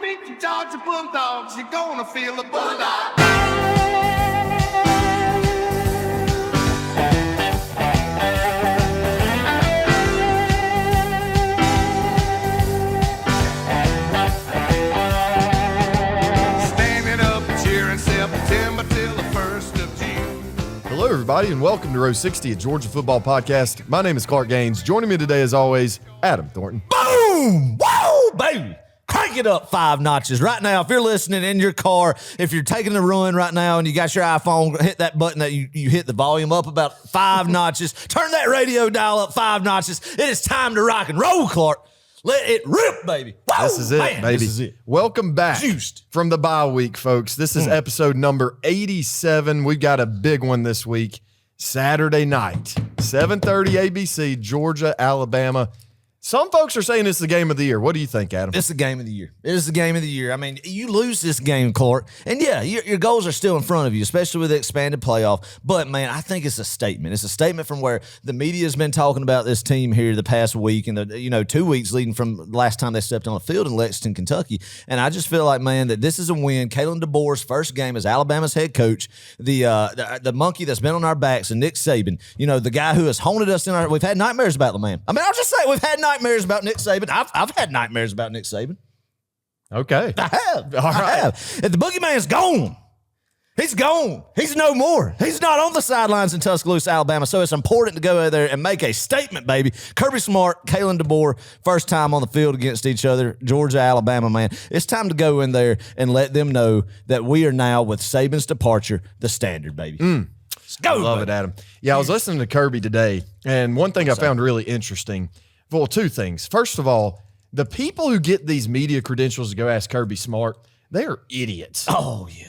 beat the Georgia Bulldogs, you're gonna feel the Bulldog. Hello, everybody, and welcome to Row 60, a Georgia football podcast. My name is Clark Gaines. Joining me today, as always, Adam Thornton. Boom! Whoa, baby! Crank it up 5 notches right now. If you're listening in your car, if you're taking a run right now and you got your iPhone, hit that button that you hit the volume up about 5 notches. Turn that radio dial up 5 notches. It is time to rock and roll, Clark. Let it rip, baby. Whoa, this is it, man, baby. This is it. Welcome back from the bye week, folks. This is episode number 87. We've got a big one this week. Saturday night, 7:30 ABC, Georgia, Alabama. Some folks are saying it's the game of the year. What do you think, Adam? It's the game of the year. It is the game of the year. I mean, you lose this game, Clark, and yeah, your goals are still in front of you, especially with the expanded playoff. But, man, I think it's a statement. It's a statement from where the media has been talking about this team here the past week and the 2 weeks leading from last time they stepped on the field in Lexington, Kentucky. And I just feel like, man, that this is a win. Kalen DeBoer's first game as Alabama's head coach, the monkey that's been on our backs, and Nick Saban, the guy who has haunted us in our – we've had nightmares about the man. I mean, I'll just say we've had nightmares about Nick Saban. I've had nightmares about Nick Saban. Okay. I have. All right. I have. If the boogeyman's gone. He's gone. He's no more. He's not on the sidelines in Tuscaloosa, Alabama, so it's important to go out there and make a statement, baby. Kirby Smart, Kalen DeBoer, first time on the field against each other, Georgia, Alabama, man. It's time to go in there and let them know that we are now, with Saban's departure, the standard, baby. Let's go, I love it, Adam. Yeah, I was listening to Kirby today, and one thing I found really interesting, well, 2 things. First of all, the people who get these media credentials to go ask Kirby Smart, they are idiots. Oh, yeah.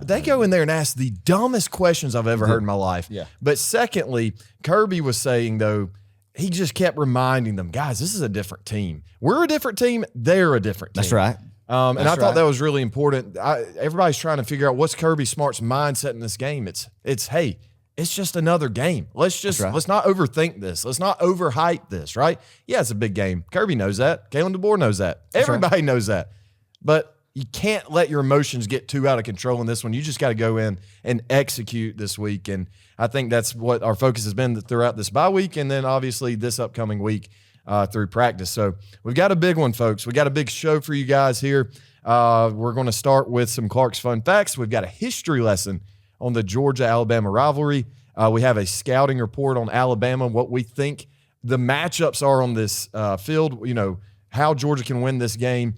They go in there and ask the dumbest questions I've ever heard in my life. Yeah. But secondly, Kirby was saying, though, he just kept reminding them, guys, this is a different team. We're a different team. They're a different team. That's right. And I thought that was really important. Everybody's trying to figure out what's Kirby Smart's mindset in this game. It's hey, it's just another game. Let's not overthink this. Let's not overhype this, right? Yeah, it's a big game. Kirby knows that. Kalen DeBoer knows that. Everybody knows that. But you can't let your emotions get too out of control in this one. You just got to go in and execute this week. And I think that's what our focus has been throughout this bye week and then obviously this upcoming week through practice. So we've got a big one, folks. We got a big show for you guys here. We're going to start with some Clark's Fun Facts. We've got a history lesson on the Georgia-Alabama rivalry. We have a scouting report on Alabama, what we think the matchups are on this field, how Georgia can win this game.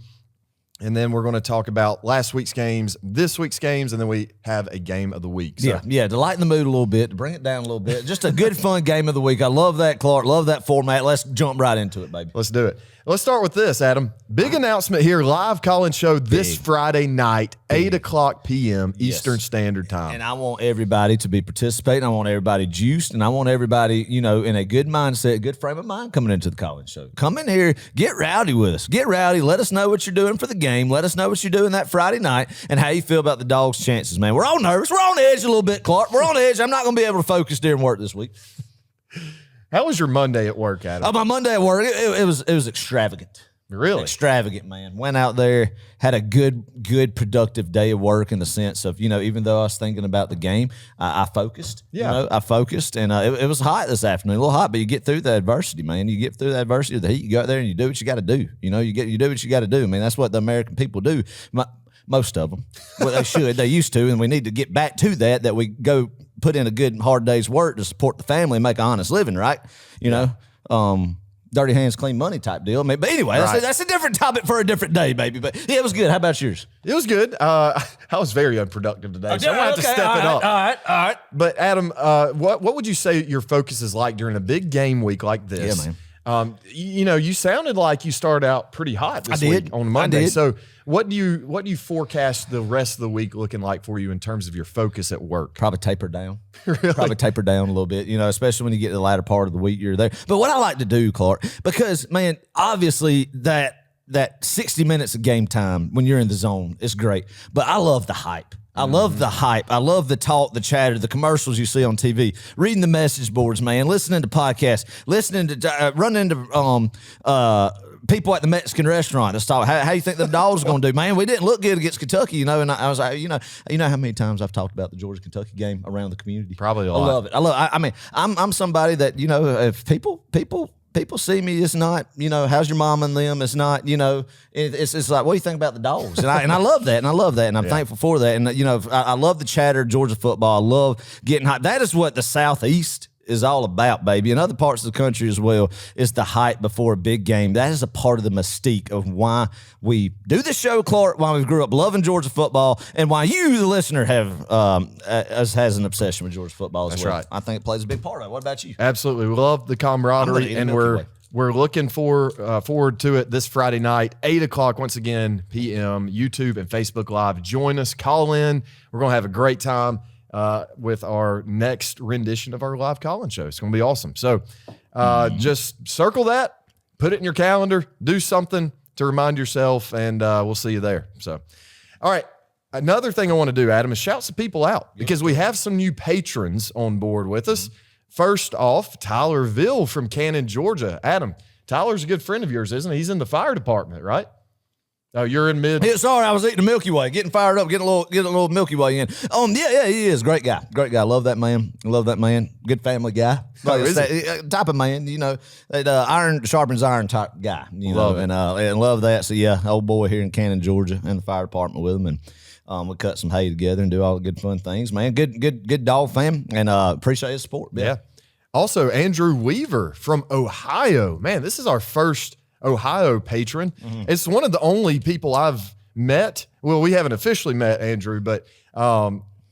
And then we're going to talk about last week's games, this week's games, and then we have a game of the week. So. Yeah, to lighten the mood a little bit, to bring it down a little bit. Just a good, fun game of the week. I love that, Clark. Love that format. Let's jump right into it, baby. Let's do it. Let's start with this, Adam. Big announcement here, live call-in show this Friday night, 8 o'clock p.m. Eastern Standard Time. And I want everybody to be participating. I want everybody juiced, and I want everybody, in a good mindset, good frame of mind coming into the call-in show. Come in here, get rowdy with us. Get rowdy. Let us know what you're doing for the game. Let us know what you're doing that Friday night and how you feel about the Dawgs' chances, man. We're all nervous. We're on edge a little bit, Clark. We're on edge. I'm not going to be able to focus during work this week. How was your Monday at work, Adam? Oh, my Monday at work, it was extravagant. Really? Extravagant, man. Went out there, had a good, productive day of work in the sense of, even though I was thinking about the game, I focused. Yeah. I focused, and it was hot this afternoon, a little hot, but you get through the adversity, man. You get through the adversity of the heat. You go out there and you do what you got to do. You do what you got to do. I mean, that's what the American people do. Most of them. Well, they should. They used to, and we need to get back to that we go put in a good, hard day's work to support the family and make an honest living, right? Dirty hands, clean money type deal. But anyway, that's a different topic for a different day, baby. But yeah, it was good. How about yours? It was good. I was very unproductive today, so I'm going to have to step it up. All right. But Adam, what would you say your focus is like during a big game week like this? Yeah, man. You sounded like you started out pretty hot this week on Monday. I did. So what do you forecast the rest of the week looking like for you in terms of your focus at work? Probably taper down. Really? Probably taper down a little bit, especially when you get to the latter part of the week you're there. But what I like to do, Clark, because, man, obviously that 60 minutes of game time when you're in the zone is great. But I love the hype. I love the hype. I love the talk, the chatter, the commercials you see on TV, reading the message boards, man, listening to podcasts, listening to running into people at the Mexican restaurant that's talking, how you think the Dogs are going to do? Man, we didn't look good against Kentucky, you know. And I was like, you know how many times I've talked about the Georgia-Kentucky game around the community? Probably a lot. I love it. I mean, I'm somebody that, you know, if people see me, it's not, you know, how's your mom and them? It's not, you know, it's like, what do you think about the Dogs? And I love that, and I'm thankful for that. And, you know, I love the chatter, Georgia football. I love getting hyped. That is what the Southeast is all about, baby. In other parts of the country as well, is the hype before a big game. That is a part of the mystique of why we do this show, Clark, why we grew up loving Georgia football, and why you, the listener, have has an obsession with Georgia football as well. Right. I think it plays a big part of it. What about you? Absolutely. We love the camaraderie, and we're looking forward to it this Friday night, 8 o'clock, once again, p.m., YouTube and Facebook Live. Join us. Call in. We're going to have a great time with our next rendition of our live call-in show. It's going to be awesome. So just circle that, put it in your calendar, do something to remind yourself, and we'll see you there. So, all right. Another thing I want to do, Adam, is shout some people out because we have some new patrons on board with us. First off, Tyler Ville from Cannon, Georgia. Adam, Tyler's a good friend of yours, isn't he? He's in the fire department, right? Oh, you're in mid. Yeah, sorry, I was eating a Milky Way, getting fired up, getting a little Milky Way in. Yeah, he is great guy. Love that man. Good family guy. Type of man, you know, iron sharpens iron type guy. You know, and love that. So yeah, old boy here in Cannon, Georgia, in the fire department with him, and we cut some hay together and do all the good fun things. Man, good dog fam, and appreciate his support. Yeah. Also, Andrew Weaver from Ohio. Man, this is our first Ohio patron. It's one of the only people I've met. Well, we haven't officially met, Andrew, but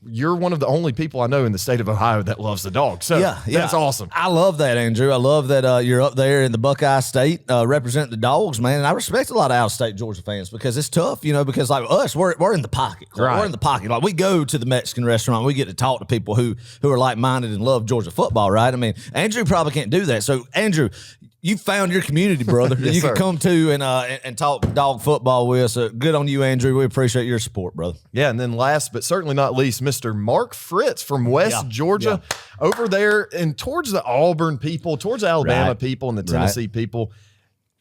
you're one of the only people I know in the state of Ohio that loves the dog. So that's awesome. I love that, Andrew. I love that you're up there in the Buckeye State representing the Dogs, man. And I respect a lot of out-of-state Georgia fans because it's tough, you know, because like us, we're in the pocket. Right. We're in the pocket. Like we go to the Mexican restaurant, we get to talk to people who are like-minded and love Georgia football, right? I mean, Andrew probably can't do that. So, Andrew, you found your community, brother. Yes, you sir. can come to and talk dog football with us. Good on you, Andrew. We appreciate your support, brother. Yeah, and then last but certainly not least, Mr. Mark Fritz from West Georgia, over there and towards the Auburn people, towards the Alabama people and the Tennessee people.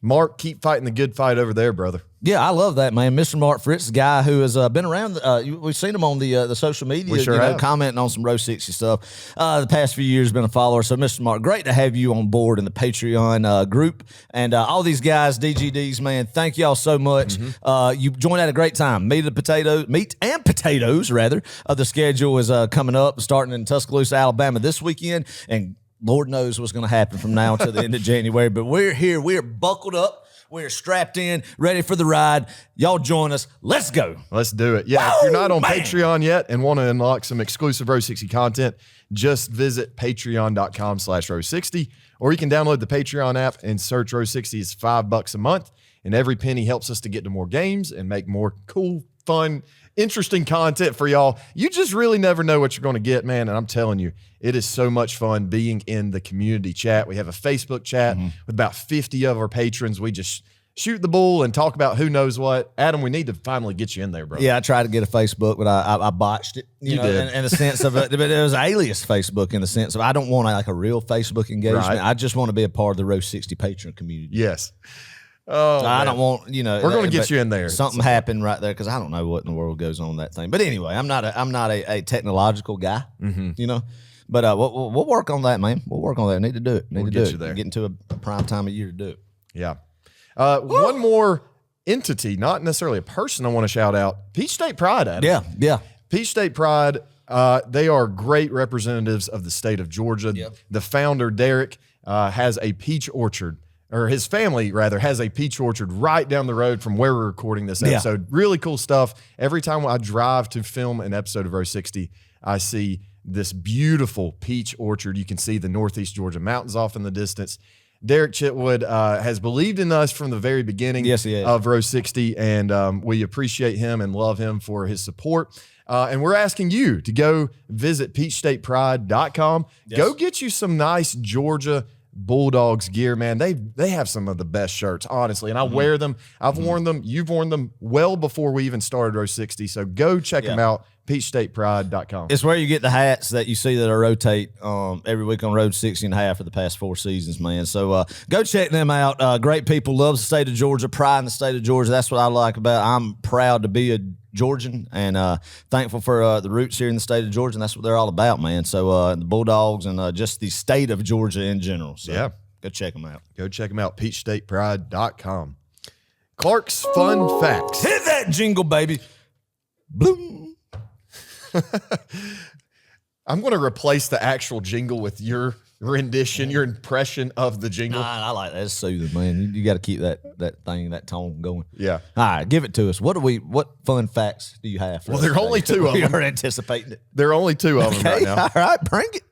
Mark, keep fighting the good fight over there, brother. Yeah, I love that, man. Mr. Mark Fritz, the guy who has been around. We've seen him on the social media, We sure have. commenting on some Row 60 stuff. The past few years, been a follower. So, Mr. Mark, great to have you on board in the Patreon group. And all these guys, DGDs, man, thank y'all so much. You joined at a great time. Meat and potatoes, the schedule is coming up, starting in Tuscaloosa, Alabama this weekend. And Lord knows what's going to happen from now until the end of January. But we're here. We're buckled up. We're strapped in, ready for the ride. Y'all join us. Let's go. Let's do it. Yeah, if you're not on Patreon yet and want to unlock some exclusive Row 60 content, just visit patreon.com/Row60, or you can download the Patreon app and search Row 60. It's $5 a month, and every penny helps us to get to more games and make more cool, fun, interesting content for y'all. You just really never know what you're going to get, man, and I'm telling you, it is so much fun being in the community chat. We have a Facebook chat with about 50 of our patrons. We just shoot the bull and talk about who knows what. Adam, we need to finally get you in there, bro. Yeah, I tried to get a Facebook, but I botched it. You know, did. in the sense of it, but it was alias Facebook in the sense of I don't want like a real Facebook engagement. Right. I just want to be a part of the Row 60 patron community. Yes. Oh, I don't want, you know. We're going to get you in there. Something happened right there because I don't know what in the world goes on in that thing. But anyway, I'm not a technological guy, you know. But we'll work on that, man. We'll work on that. Need to do it. Need to do it. There. Get into a prime time of year to do it. Yeah. One more entity, not necessarily a person I want to shout out. Peach State Pride, Adam. Yeah. Peach State Pride, they are great representatives of the state of Georgia. Yep. The founder, Derek, has a peach orchard, or his family, rather, has a peach orchard right down the road from where we're recording this episode. Really cool stuff. Every time I drive to film an episode of Row 60, I see this beautiful peach orchard. You can see the Northeast Georgia mountains off in the distance. Derek Chitwood has believed in us from the very beginning of Row 60, and we appreciate him and love him for his support. And we're asking you to go visit peachstatepride.com. Yes. Go get you some nice Georgia Bulldogs gear, man. They have some of the best shirts, honestly, and I wear them. I've worn them. You've worn them well before we even started Row 60. So go check them out. PeachStatePride.com. It's where you get the hats that you see that I rotate every week on Road 60 and a half for the past 4 seasons, man. So go check them out. Great people, loves the state of Georgia, pride in the state of Georgia. That's what I like about it. I'm proud to be a Georgian and thankful for the roots here in the state of Georgia, and that's what they're all about, man. So the Bulldogs and just the state of Georgia in general. So go check them out. Go check them out, PeachStatePride.com. Clark's Fun Facts. Hit that jingle, baby. Bloom. I'm going to replace the actual jingle with your rendition, your impression of the jingle. Nah, I like that. It's soothing, man. You got to keep that tone going. Yeah. All right, give it to us. What fun facts do you have? Well, there are only 2 of them. We are anticipating it. There are only 2 of them right now. All right, bring it.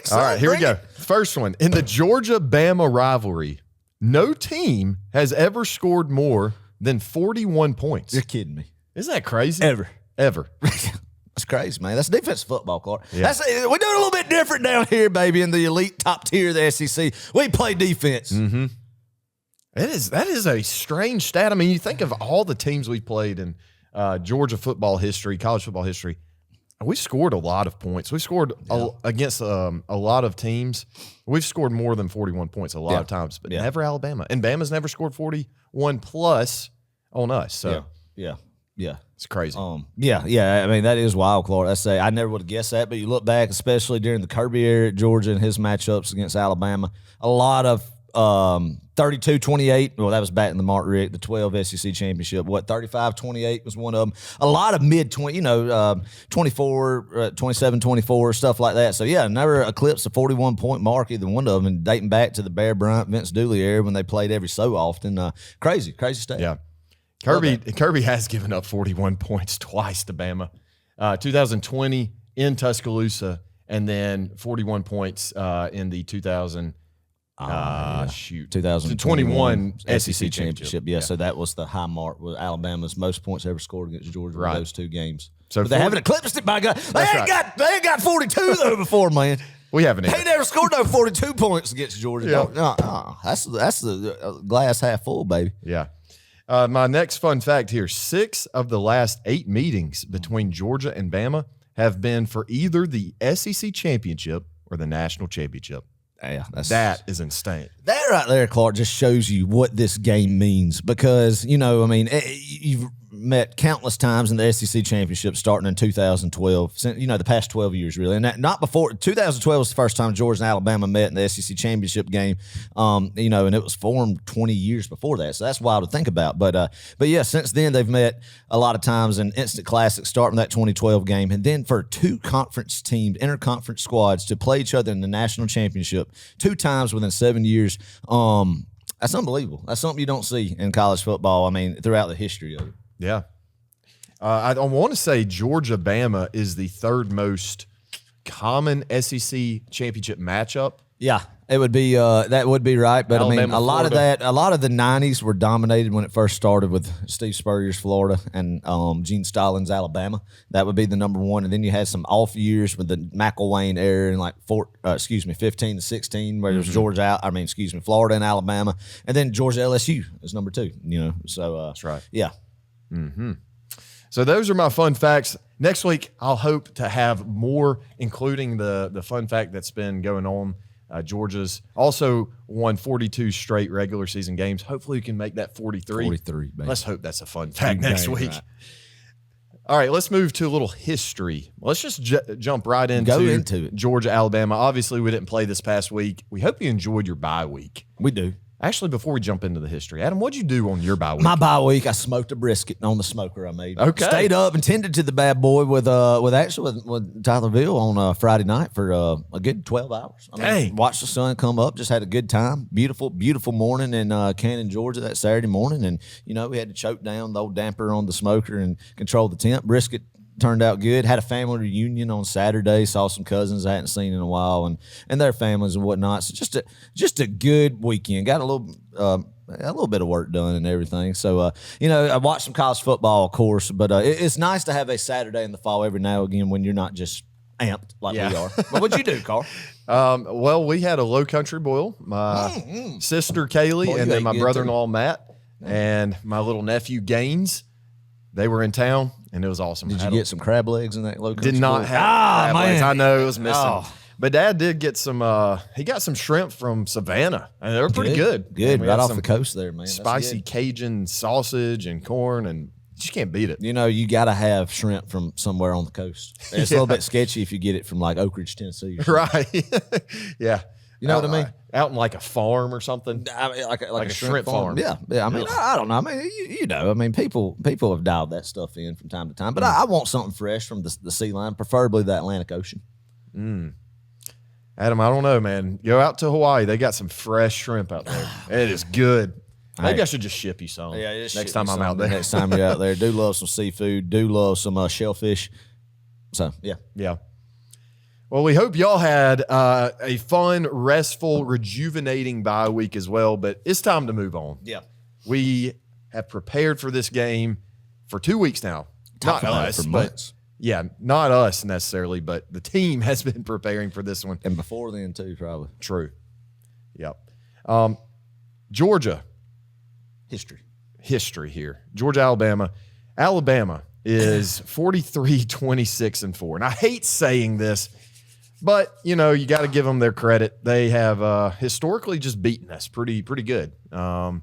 Son, all right, here we go. First one. In the Georgia-Bama rivalry, no team has ever scored more than 41 points. You're kidding me. Isn't that crazy? Ever. That's crazy, man. That's defensive football, Clark. Yeah. We're doing a little bit different down here, baby, in the elite top tier of the SEC. We play defense. Mm-hmm. That is a strange stat. I mean, you think of all the teams we played in Georgia football history, college football history. We scored a lot of points. We scored against a lot of teams. We've scored more than 41 points a lot of times, but never Alabama. And Bama's never scored 41 plus on us. So yeah. It's crazy. I mean, that is wild, Clark. I never would have guessed that, but you look back, especially during the Kirby era at Georgia and his matchups against Alabama, a lot of 32-28. Well, that was back in the Mark Richt, the 12 SEC championship. 35-28 was one of them. A lot of mid-20, 24, 27-24, stuff like that. So, never eclipsed the 41-point mark, either one of them, and dating back to the Bear Bryant, Vince Dooley era when they played every so often. Crazy stat. Yeah. Kirby has given up 41 points twice to Bama. 2020 in Tuscaloosa, and then 41 points in the 2021 SEC championship. Yeah, so that was the high mark with Alabama's most points ever scored against Georgia in those 2 games. So but they haven't eclipsed it, by God. They ain't got 42 though before, man. We haven't. They never scored no 42 points against Georgia. Yeah. That's the glass half full, baby. Yeah. My next fun fact here, 6 of the last 8 meetings between Georgia and Bama have been for either the SEC championship or the national championship. Yeah, that is insane. That right there, Clark, just shows you what this game means because, you've met countless times in the SEC championship starting in 2012, the past 12 years, really. And not before 2012 was the first time Georgia and Alabama met in the SEC championship game, and it was formed 20 years before that. So that's wild to think about. But since then they've met a lot of times in instant classics starting that 2012 game. And then for 2 conference teams, interconference squads to play each other in the national championship 2 times within 7 years, that's unbelievable. That's something you don't see in college football, throughout the history of it. Yeah. I want to say Georgia-Bama is the 3rd most common SEC championship matchup. Yeah, it would be that would be right, but Alabama, a lot Florida. a lot of the 90s were dominated when it first started with Steve Spurrier's Florida and Gene Stallings Alabama. That would be the number 1, and then you had some off years with the McElwain era in 15 to 16 where it was Florida and Alabama, and then Georgia LSU is number 2. So that's right. Yeah. Mm-hmm. So those are my fun facts. Next week, I'll hope to have more, including the fun fact that's been going on. Georgia's also won 42 straight regular season games. Hopefully, you can make that 43. 43, baby. Let's hope that's a fun fact next week. Right. All right, let's move to a little history. Let's just jump right into it. Georgia, Alabama. Obviously, we didn't play this past week. We hope you enjoyed your bye week. We do. Actually, before we jump into the history, Adam, what'd you do on your bye week? My bye week, I smoked a brisket on the smoker I made. Okay. Stayed up and tended to the bad boy with Tylerville on Friday night for a good 12 hours. Watched the sun come up, just had a good time. Beautiful, beautiful morning in Cannon, Georgia that Saturday morning. And, we had to choke down the old damper on the smoker and control the temp. Brisket turned out good. Had a family reunion on Saturday. Saw some cousins I hadn't seen in a while and their families and whatnot. So just a good weekend. Got a little bit of work done and everything. So I watched some college football, of course, but it's nice to have a Saturday in the fall every now and again when you're not just amped like Yeah. we are. But what'd you do, Carl? Well, we had a low country boil. My sister Kaylee, Boy, and you then ate my good, brother-in-law Matt, and my little nephew Gaines. They were in town, and it was awesome. Did you get some crab legs in that low country? Did not bowl? have crab legs. man. I know it was missing. Oh. But Dad did get some. He got some shrimp from Savannah, and they were pretty good. Good, We right had off some the coast there, man. That's spicy good. Cajun sausage and corn, and you just can't beat it. You know, you got to have shrimp from somewhere on the coast. It's a little bit sketchy if you get it from like Oak Ridge, Tennessee. Or something. Right? Yeah. You know what I mean? Out in like a farm or something. I mean, like Like a shrimp farm. Yeah. I mean, I don't know. I mean, you know, I mean, people have dialed that stuff in from time to time, but I want something fresh from the sea line, preferably the Atlantic Ocean. Adam, I don't know, man. Go out to Hawaii. They got some fresh shrimp out there. It is good. Maybe I should just ship you some. Next time I'm out there. Next time you're out there, do love some seafood. Do love some shellfish. So yeah. Yeah. Well, we hope y'all had a fun, restful, rejuvenating bye week as well, but it's time to move on. Yeah. We have prepared for this game for 2 weeks now. Talked Not about it us, for but months. yeah, not us necessarily, but the team has been preparing for this one. And before then too, probably. True. Yep. Georgia. History here. Georgia, Alabama. Alabama is 43-26-4. And I hate saying this, but, you know, you got to give them their credit. They have historically just beaten us pretty good. And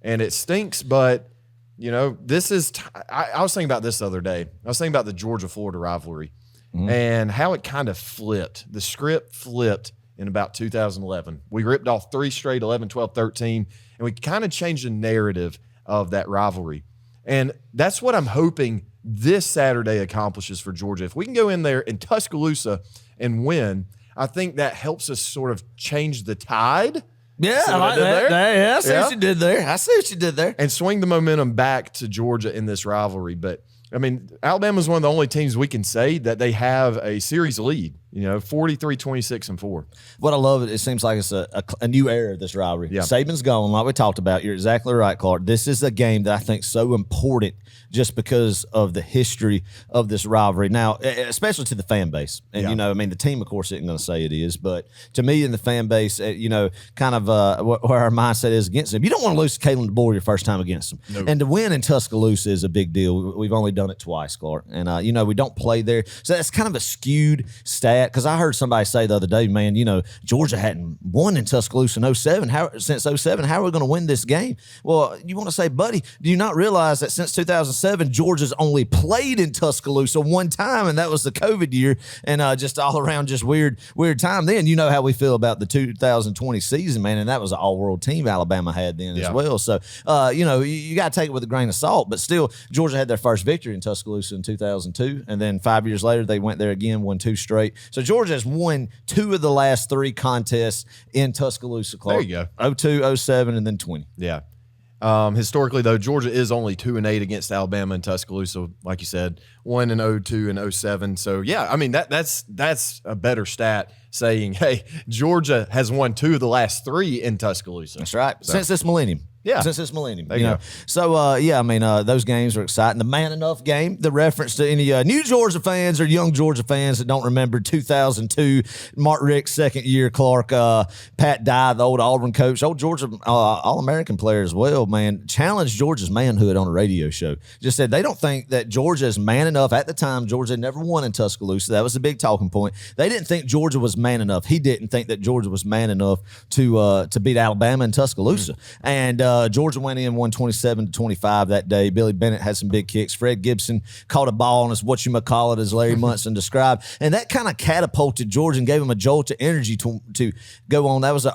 it stinks, but, you know, this is I was thinking about this the other day. I was thinking about the Georgia-Florida rivalry and how it kind of flipped. The script flipped in about 2011. We ripped off 3 straight, 11, 12, 13, and we kind of changed the narrative of that rivalry. And that's what I'm hoping this Saturday accomplishes for Georgia. If we can go in there in Tuscaloosa and win, I think that helps us sort of change the tide. Yeah, See I what I like did that. there? Yeah, I see Yeah. what you did there. I see what you did there. And swing the momentum back to Georgia in this rivalry. But, I mean, Alabama's one of the only teams we can say that they have a series lead, you know, 43-26-4. What I love, it seems like it's a new era of this rivalry. Yeah. Saban's gone, like we talked about. You're exactly right, Clark. This is a game that I think is so important just because of the history of this rivalry. Now, especially to the fan base. And, Yeah. you know, I mean, the team, of course, isn't going to say it is. But to me and the fan base, you know, kind of where our mindset is against them. You don't want to lose to Kalen DeBoer your first time against them. Nope. And to win in Tuscaloosa is a big deal. We've only done it twice, Clark. And, you know, we don't play there. So that's kind of a skewed stat. Because I heard somebody say the other day, man, you know, Georgia hadn't won in Tuscaloosa in 07. Since 07, how are we going to win this game? Well, you want to say, buddy, do you not realize that since 2007, Georgia's only played in Tuscaloosa one time, and that was the COVID year, and just all around just weird time then. You know how we feel about the 2020 season, man, and that was an all-world team Alabama had then as well. So, you know, you got to take it with a grain of salt, but still, Georgia had their first victory in Tuscaloosa in 2002, and then 5 years later, they went there again, won 2 straight. So Georgia has won 2 of the last 3 contests in Tuscaloosa, Clark. There you go. 02, 07, and then 20. Yeah. Historically, though, Georgia is only 2-8 against Alabama and Tuscaloosa, like you said, 1 in 02 and 07. So, yeah, I mean, that's a better stat saying, hey, Georgia has won 2 of the last 3 in Tuscaloosa. That's right. Since this millennium. Yeah. Since this millennium. There you know. go. So, yeah, I mean, those games are exciting. The Man Enough game, the reference to any new Georgia fans or young Georgia fans that don't remember 2002, Mark Richt's second year, Clark, Pat Dye, the old Auburn coach, old Georgia All-American player as well, man, challenged Georgia's manhood on a radio show. Just said they don't think that Georgia is man enough. At the time, Georgia had never won in Tuscaloosa. That was a big talking point. They didn't think Georgia was man enough. He didn't think that Georgia was man enough to beat Alabama in Tuscaloosa. And Georgia went in, won 27-25 that day. Billy Bennett had some big kicks. Fred Gibson caught a ball and is whatchamacallit, as Larry Munson described. And that kind of catapulted Georgia and gave him a jolt of energy to go on. That was I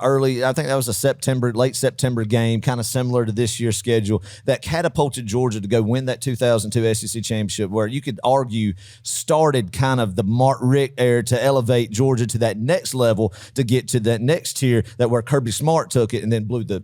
think that was a late September game, kind of similar to this year's schedule, that catapulted Georgia to go win that 2002 SEC championship, where you could argue started kind of the Mark Richt era to elevate Georgia to that next level to get to that next tier, that where Kirby Smart took it and then blew the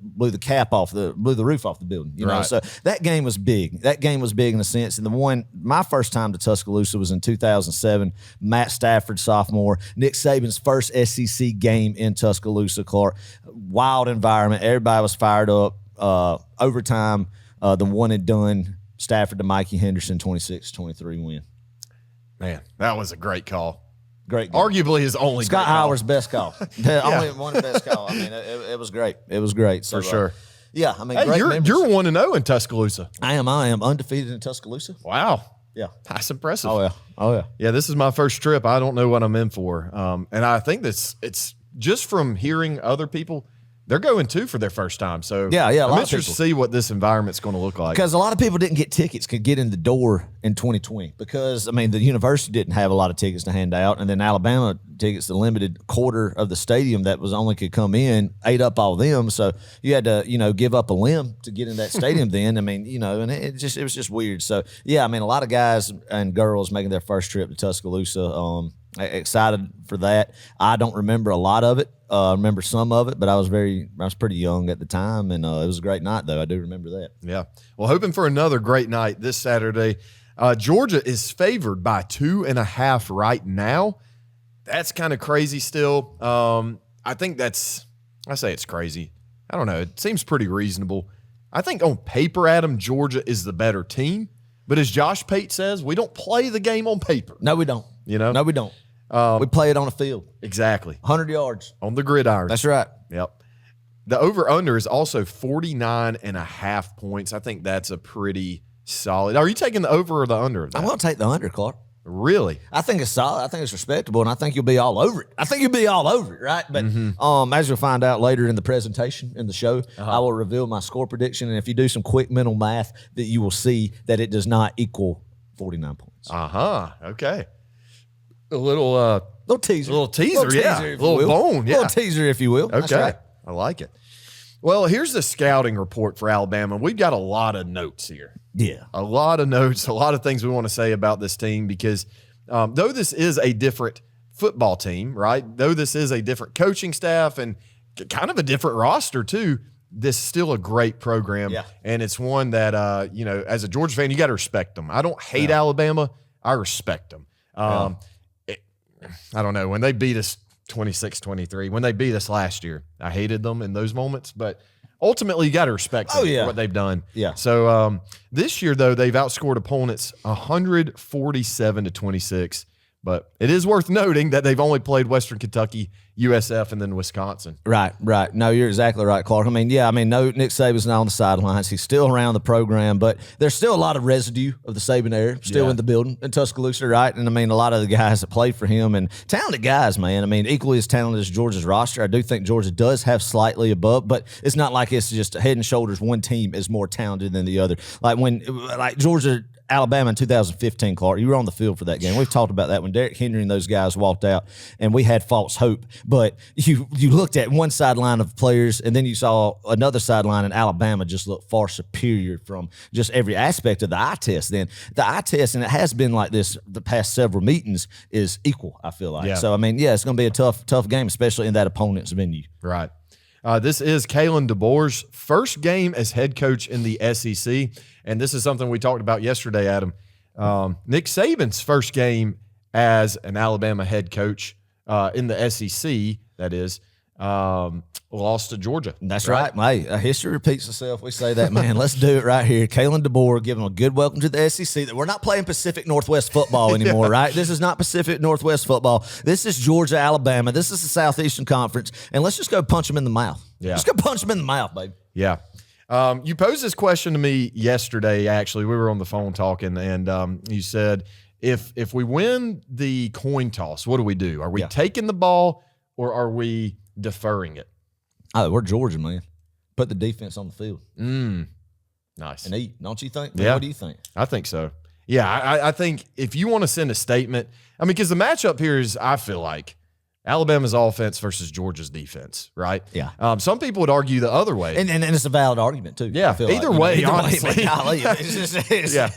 roof off the building, you know. Right. So that game was big. That game was big in a sense. And my first time to Tuscaloosa was in 2007. Matt Stafford, sophomore. Nick Saban's first SEC game in Tuscaloosa, Clark. Wild environment. Everybody was fired up. Overtime, the one and done. Stafford to Mikey Henderson, 26-23 win. Man, that was a great call. Great game. Arguably his only Scott great call. Howard's best call. Only one best call. I mean, it was great. It was great. So, For sure. Yeah, I mean, Hey, great you're memories. 1-0 in Tuscaloosa. I am undefeated in Tuscaloosa. Wow. Yeah. That's impressive. Oh yeah. Yeah, this is my first trip. I don't know what I'm in for. And I think it's just from hearing other people, they're going too for their first time. So Yeah, a I'm lot of interested people. to see what this environment's going to look like. Because a lot of people didn't get tickets, could get in the door in 2020. Because, I mean, the university didn't have a lot of tickets to hand out. And then Alabama tickets, the limited quarter of the stadium that was only could come in, ate up all them. So you had to, give up a limb to get in that stadium then. I mean, and it was just weird. So, yeah, I mean, a lot of guys and girls making their first trip to Tuscaloosa. Excited for that. I don't remember a lot of it. I remember some of it, but I was pretty young at the time, and it was a great night, though. I do remember that. Yeah. Well, hoping for another great night this Saturday. Georgia is favored by 2.5 right now. That's kind of crazy still. I think I say it's crazy. I don't know. It seems pretty reasonable. I think on paper, Adam, Georgia is the better team. But as Josh Pate says, we don't play the game on paper. No, we don't. No, we don't. We play it on the field. Exactly. 100 yards. On the gridiron. That's right. Yep. The over-under is also 49.5 points. I think that's a pretty solid. Are you taking the over or the under of that? I'm going to take the under, Clark. Really? I think it's solid. I think it's respectable, and I think you'll be all over it. Right? But as you'll find out later in the presentation, in the show, I will reveal my score prediction, and if you do some quick mental math, that you will see that it does not equal 49 points. Okay. A little teaser. A little teaser, yeah. If A little you will. bone, yeah. Little teaser, if you will. Okay. That's right. I like it. Well, here's the scouting report for Alabama. We've got a lot of notes here. Yeah. A lot of notes, a lot of things we want to say about this team because though this is a different football team, right? Though this is a different coaching staff and kind of a different roster too, this is still a great program. Yeah. And it's one that, as a Georgia fan, you got to respect them. I don't hate Alabama. I respect them. I don't know. When they beat us 26-23, when they beat us last year, I hated them in those moments. But ultimately, you got to respect them for what they've done. Yeah. So this year, though, they've outscored opponents 147-26. But it is worth noting that they've only played Western Kentucky, USF, and then Wisconsin. Right. No, you're exactly right, Clark. No, Nick Saban's not on the sidelines. He's still around the program, but there's still a lot of residue of the Saban era still in the building in Tuscaloosa, right? And, a lot of the guys that played for him and talented guys, man. Equally as talented as Georgia's roster. I do think Georgia does have slightly above, but it's not like it's just head and shoulders one team is more talented than the other. Like Georgia – Alabama in 2015, Clark, you were on the field for that game. We've talked about that when Derrick Henry and those guys walked out, and we had false hope. But you looked at one sideline of players, and then you saw another sideline, and Alabama just looked far superior from just every aspect of the eye test. Then the eye test, and it has been like this the past several meetings, is equal, I feel like. Yeah. So, it's going to be a tough game, especially in that opponent's venue. Right. This is Kalen DeBoer's first game as head coach in the SEC, and this is something we talked about yesterday, Adam. Nick Saban's first game as an Alabama head coach in the SEC, that is, lost to Georgia. That's right. Hey, history repeats itself. We say that, man. Let's do it right here. Kalen DeBoer giving a good welcome to the SEC. We're not playing Pacific Northwest football anymore, right? This is not Pacific Northwest football. This is Georgia, Alabama. This is the Southeastern Conference, and let's just go punch them in the mouth. Yeah. Let's go punch them in the mouth, baby. Yeah. You posed this question to me yesterday, actually. We were on the phone talking, and you said, if we win the coin toss, what do we do? Are we taking the ball or are we deferring it? Oh, we're Georgia, man. Put the defense on the field. Nice. And eat, don't you think? Yeah. What do you think? I think so. Yeah, I think if you want to send a statement, because the matchup here is, I feel like, Alabama's offense versus Georgia's defense, right? Yeah. Some people would argue the other way. And it's a valid argument, too. Yeah, either way, honestly. Golly, it's Yeah.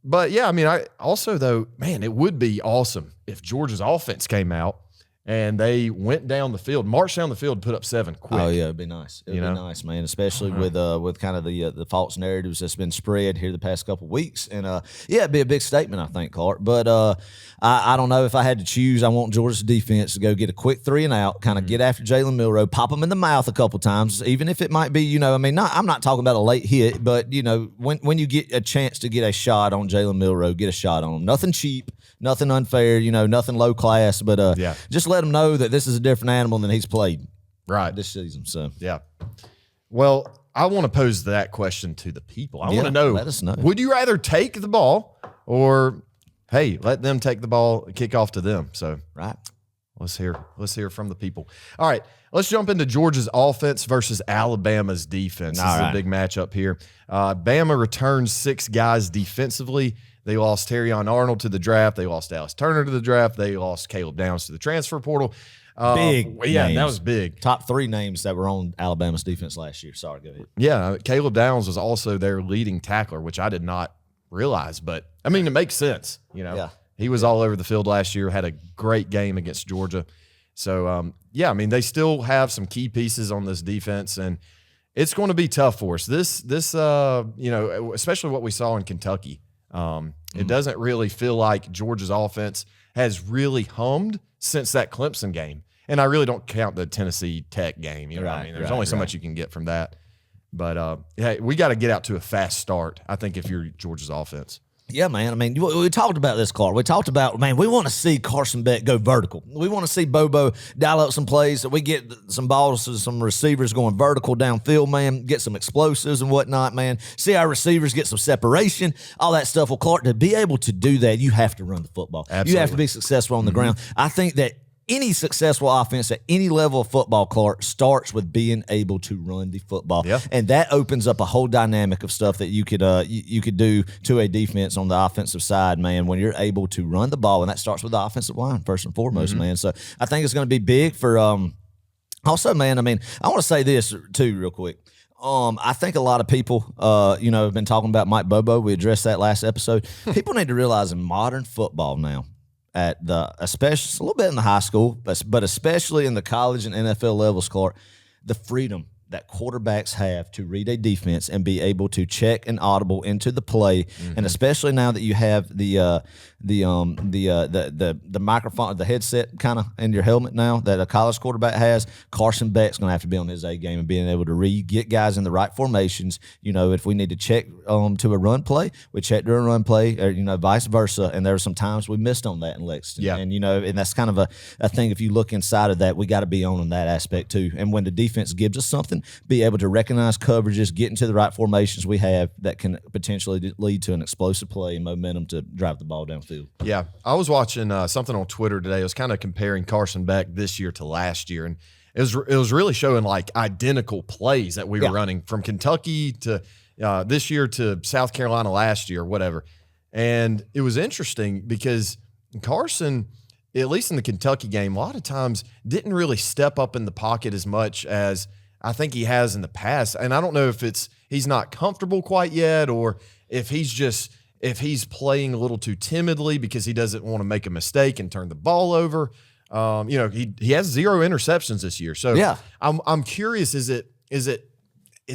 But, yeah, I also, though, man, it would be awesome if Georgia's offense came out and they went down the field, marched down the field, put up 7 quick. Oh yeah, it'd be nice. It'd be nice, man. Especially with kind of the false narratives that's been spread here the past couple of weeks, and yeah, it'd be a big statement, I think, Clark. But I don't know if I had to choose. I want Georgia's defense to go get a quick 3 and out, kind of get after Jalen Milroe, pop him in the mouth a couple times, even if it might be, I mean, I'm not talking about a late hit, but when you get a chance to get a shot on Jalen Milroe, get a shot on him. Nothing cheap, nothing unfair, nothing low class, but just let him know that this is a different animal than he's played this season. So yeah. Well, I want to pose that question to the people. I want to know. Let us know. Would you rather take the ball or, hey, let them take the ball, kick off to them? So let's hear from the people. All right, let's jump into Georgia's offense versus Alabama's defense. This is a big matchup here. Bama returns 6 guys defensively. They lost Terrion Arnold to the draft. They lost Dallas Turner to the draft. They lost Caleb Downs to the transfer portal. Big names. That was big. Top 3 names that were on Alabama's defense last year. Sorry, go ahead. Yeah, Caleb Downs was also their leading tackler, which I did not realize. But, I mean, it makes sense. Yeah. He was all over the field last year, had a great game against Georgia. So, yeah, I mean, they still have some key pieces on this defense, and it's going to be tough for us. This especially what we saw in Kentucky. It doesn't really feel like Georgia's offense has really hummed since that Clemson game. And I really don't count the Tennessee Tech game. I mean? There's only so much you can get from that. But, hey, we got to get out to a fast start, I think, if you're Georgia's offense. Yeah, man. I mean, we talked about this, Clark. We talked about, man, we want to see Carson Beck go vertical. We want to see Bobo dial up some plays so we get some balls to some receivers going vertical downfield, man, get some explosives and whatnot, man. See our receivers get some separation, all that stuff. Well, Clark, to be able to do that, you have to run the football. Absolutely. You have to be successful on the ground. I think that any successful offense at any level of football, Clark, starts with being able to run the football. Yeah. And that opens up a whole dynamic of stuff that you could do to a defense on the offensive side, man, when you're able to run the ball. And that starts with the offensive line, first and foremost, man. So I think it's going to be big for also, man, I mean, I want to say this, too, real quick. I think a lot of people, have been talking about Mike Bobo. We addressed that last episode. People need to realize in modern football now, especially a little bit in the high school, but especially in the college and NFL levels, Clark, the freedom that quarterbacks have to read a defense and be able to check an audible into the play, and especially now that you have the microphone, the headset kind of in your helmet now that a college quarterback has. Carson Beck's going to have to be on his A game and being able to get guys in the right formations. If we need to check to a run play, we check during a run play, or vice versa. And there are some times we missed on that in Lexington. Yeah. And and that's kind of a thing. If you look inside of that, we got to be on that aspect too. And when the defense gives us something, be able to recognize coverages, get into the right formations we have that can potentially lead to an explosive play and momentum to drive the ball downfield. Yeah, I was watching something on Twitter today. It was kind of comparing Carson Beck this year to last year, and it was really showing like identical plays that we were running from Kentucky to this year to South Carolina last year, whatever. And it was interesting because Carson, at least in the Kentucky game, a lot of times didn't really step up in the pocket as much as I think he has in the past. And I don't know if he's not comfortable quite yet, or if he's playing a little too timidly because he doesn't want to make a mistake and turn the ball over. He has 0 interceptions this year. So yeah. I'm curious, is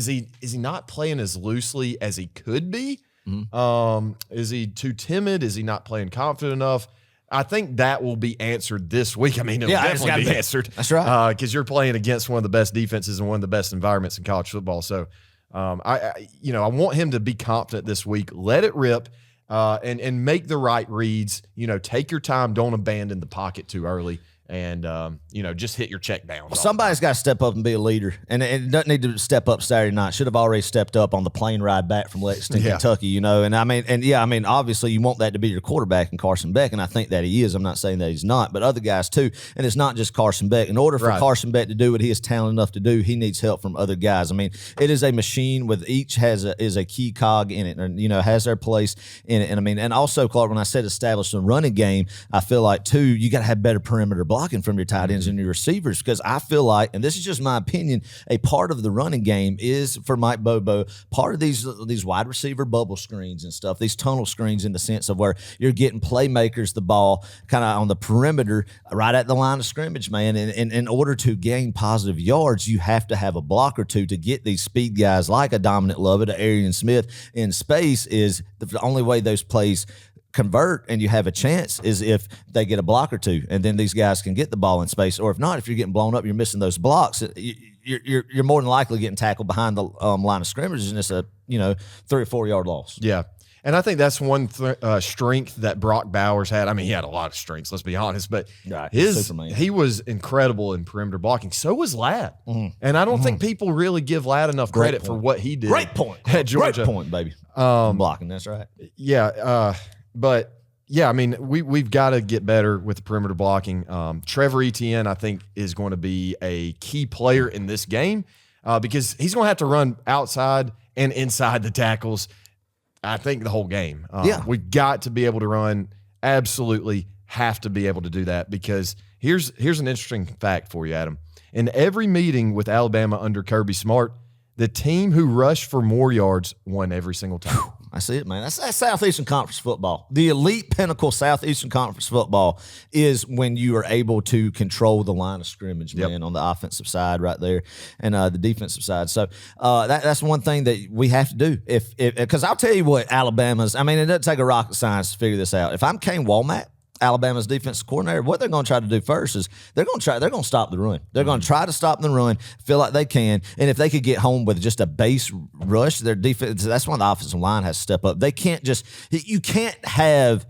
he not playing as loosely as he could be? Is he too timid? Is he not playing confident enough? I think that will be answered this week. I mean, it will definitely be answered. That's right. Because you're playing against one of the best defenses and one of the best environments in college football. So, I want him to be confident this week. Let it rip, and make the right reads. Take your time. Don't abandon the pocket too early. And, just hit your check down. Well, somebody's got to step up and be a leader. And it doesn't need to step up Saturday night. Should have already stepped up on the plane ride back from Lexington, Kentucky, And obviously you want that to be your quarterback in Carson Beck. And I think that he is. I'm not saying that he's not, but other guys too. And it's not just Carson Beck. In order for Carson Beck to do what he is talented enough to do, he needs help from other guys. I mean, it is a machine with each is a key cog in it, and, has their place in it. And also, Clark, when I said establish a running game, I feel like too, you got to have better perimeter blocking. blocking from your tight ends and your receivers, because I feel like, and this is just my opinion, a part of the running game is, for Mike Bobo, part of these wide receiver bubble screens and stuff, these tunnel screens, in the sense of where you're getting playmakers the ball kind of on the perimeter right at the line of scrimmage, man. And in order to gain positive yards, you have to have a block or two to get these speed guys like a Dominic Lovett, a Arian Smith in space. Is the only way those plays convert and you have a chance is if they get a block or two, and then these guys can get the ball in space. Or if not, if you're getting blown up, you're missing those blocks, you're more than likely getting tackled behind the line of scrimmage, and it's a 3 or 4 yard loss. Yeah. And I think that's one strength that Brock Bowers had. I mean, he had a lot of strengths, let's be honest, but he was incredible in perimeter blocking. So was Ladd. And I don't think people really give Ladd enough credit for what he did. Great point. At Georgia. Great point, baby. Blocking, that's right. Yeah. But yeah, I mean, we've got to get better with the perimeter blocking. Trevor Etienne, I think, is going to be a key player in this game because he's going to have to run outside and inside the tackles, I think, the whole game. We've got to be able to run, absolutely have to be able to do that, because here's an interesting fact for you, Adam. In every meeting with Alabama under Kirby Smart, the team who rushed for more yards won every single time. I see it, man. That's Southeastern Conference football. The elite pinnacle Southeastern Conference football is when you are able to control the line of scrimmage, man, on the offensive side right there, and the defensive side. So that's one thing that we have to do. Because I'll tell you what, Alabama's, I mean, it doesn't take a rocket science to figure this out. If I'm Kane Walmack, Alabama's defensive coordinator, what they're going to try to do first is they're going to stop the run. They're going to try to stop the run, feel like they can, and if they could get home with just a base rush, their defense, that's when the offensive line has to step up. They can't you can't have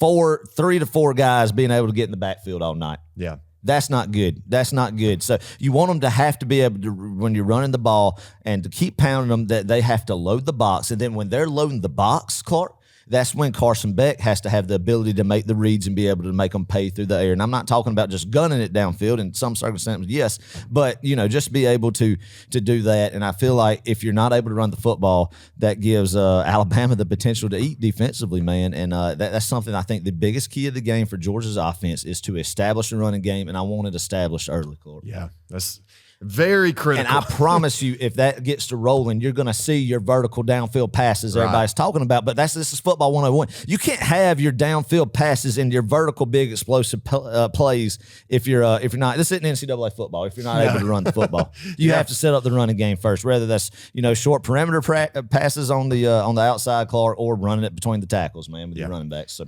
3 to 4 guys being able to get in the backfield all night. Yeah. That's not good. That's not good. So you want them to have to be able to, when you're running the ball and to keep pounding them, that they have to load the box. And then when they're loading the box, Clark, that's when Carson Beck has to have the ability to make the reads and be able to make them pay through the air. And I'm not talking about just gunning it downfield. In some circumstances, yes, but just be able to do that. And I feel like if you're not able to run the football, that gives Alabama the potential to eat defensively, man. And that's something I think the biggest key of the game for Georgia's offense is to establish a running game, and I want it established early, Clark. Yeah, that's very critical. And I promise you, if that gets to rolling, you're going to see your vertical downfield passes everybody's talking about. But this is football 101. You can't have your downfield passes and your vertical big explosive plays if you're not. This isn't NCAA football. If you're not able to run the football, you have to set up the running game first. Whether that's short perimeter passes on the outside, Clark, or running it between the tackles, man, with your running backs. So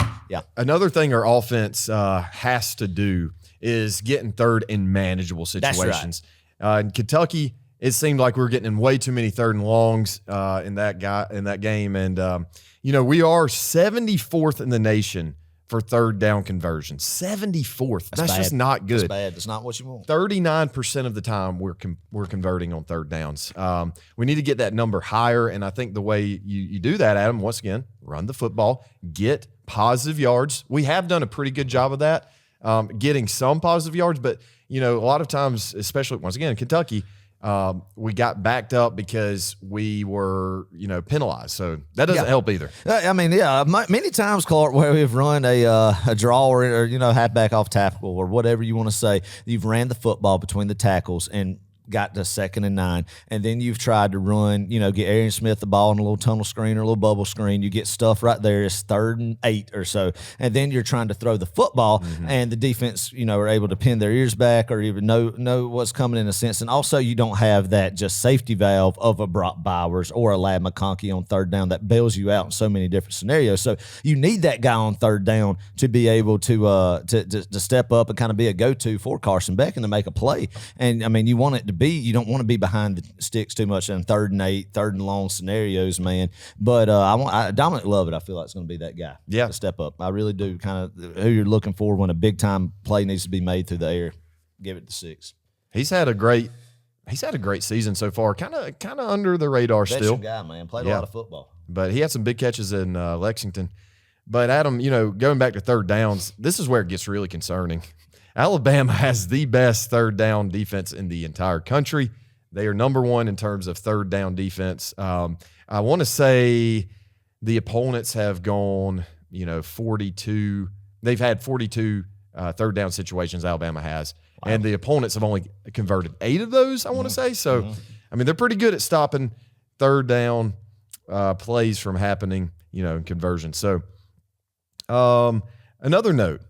another thing our offense has to do is get in third in manageable situations. That's right. In Kentucky, it seemed like we were getting in way too many third and longs in that game, and we are 74th in the nation for third down conversion. 74th. That's just not good. That's bad. That's not what you want. 39% of the time we're converting on third downs. We need to get that number higher, and I think the way you do that, Adam, once again, run the football, get positive yards. We have done a pretty good job of that, getting some positive yards, but a lot of times, especially once again in Kentucky, we got backed up because we were, penalized. So that doesn't help either. I mean, many times, Clark, where we've run a draw or halfback off tackle or whatever you want to say, you've ran the football between the tackles and got to 2nd and 9, and then you've tried to run, get Arian Smith the ball in a little tunnel screen or a little bubble screen. You get stuff right there. It's 3rd and 8 or so, and then you're trying to throw the football, and the defense, are able to pin their ears back or even know what's coming in a sense. And also, you don't have that just safety valve of a Brock Bowers or a Ladd McConkey on third down that bails you out in so many different scenarios. So you need that guy on third down to be able to step up and kind of be a go-to for Carson Beck and to make a play. And I mean, you don't want to be behind the sticks too much in 3rd and 8, 3rd and long scenarios, man. But Dominic Lovett, I feel like it's going to be that guy. To step up. I really do. Kind of who you're looking for when a big time play needs to be made through the air. Give it to 6. He's had a great season so far. Kind of under the radar still. Guy, man. Played a lot of football. But he had some big catches in Lexington. But Adam, going back to third downs, this is where it gets really concerning. Alabama has the best third down defense in the entire country. They are number 1 in terms of third down defense. I want to say the opponents have gone, 42. They've had 42 third down situations Alabama has. Wow. And the opponents have only converted 8 of those, I want to say. So, I mean, they're pretty good at stopping third down plays from happening, in conversion. So, another note.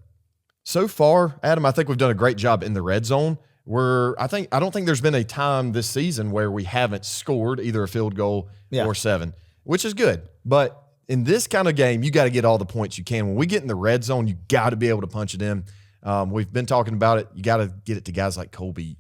So far, Adam, I think we've done a great job in the red zone. I don't think there's been a time this season where we haven't scored either a field goal or 7, which is good. But in this kind of game, you got to get all the points you can. When we get in the red zone, you got to be able to punch it in. We've been talking about it. You got to get it to guys like Colby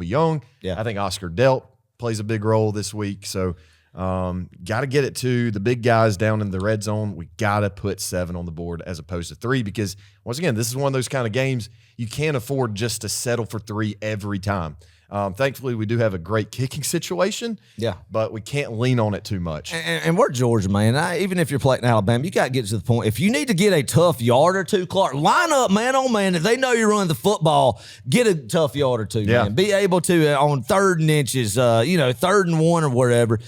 Young. Yeah. I think Oscar Delp plays a big role this week. So got to get it to the big guys down in the red zone. We got to put 7 on the board as opposed to 3 because, once again, this is one of those kind of games you can't afford just to settle for 3 every time. Thankfully, we do have a great kicking situation. Yeah, but we can't lean on it too much. And we're Georgia, man. Even if you're playing Alabama, you got to get to the point. If you need to get a tough yard or two, Clark, line up man on man. If they know you're running the football, get a tough yard or two, man. Be able to, on 3rd and inches, 3rd and 1 or wherever,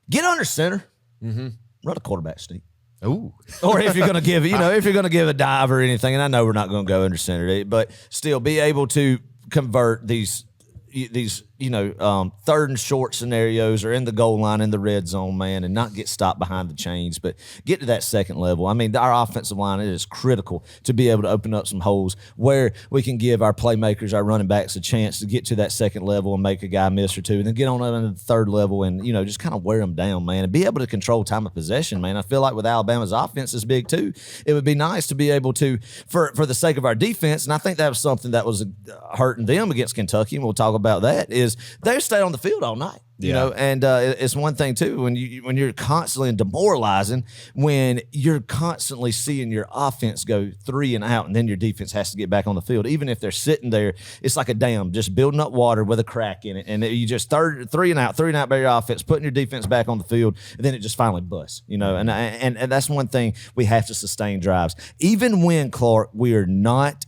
get under center. Run a quarterback sneak. Ooh. Or if you're going to give, if you're going to give a dive or anything, and I know we're not going to go under center, but still be able to convert these 3rd and short scenarios or in the goal line in the red zone, man, and not get stopped behind the chains, but get to that second level. I mean, our offensive line, it is critical to be able to open up some holes where we can give our playmakers, our running backs, a chance to get to that second level and make a guy miss or two, and then get on up into the 3rd level and, just kind of wear them down, man, and be able to control time of possession, man. I feel like with Alabama's offense is big too. It would be nice to be able to, for the sake of our defense, and I think that was something that was hurting them against Kentucky, and we'll talk about that, is they stayed on the field all night. And it's one thing too when you're constantly demoralizing, when you're constantly seeing your offense go 3 and out, and then your defense has to get back on the field. Even if they're sitting there, it's like a dam just building up water with a crack in it, and you just 3 and out by your offense, putting your defense back on the field, and then it just finally busts. And that's one thing we have to sustain drives, even when, Clark, we are not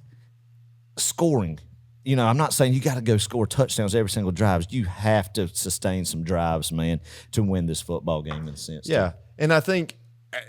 scoring. I'm not saying you got to go score touchdowns every single drive. You have to sustain some drives, man, to win this football game in a sense. Yeah, and I think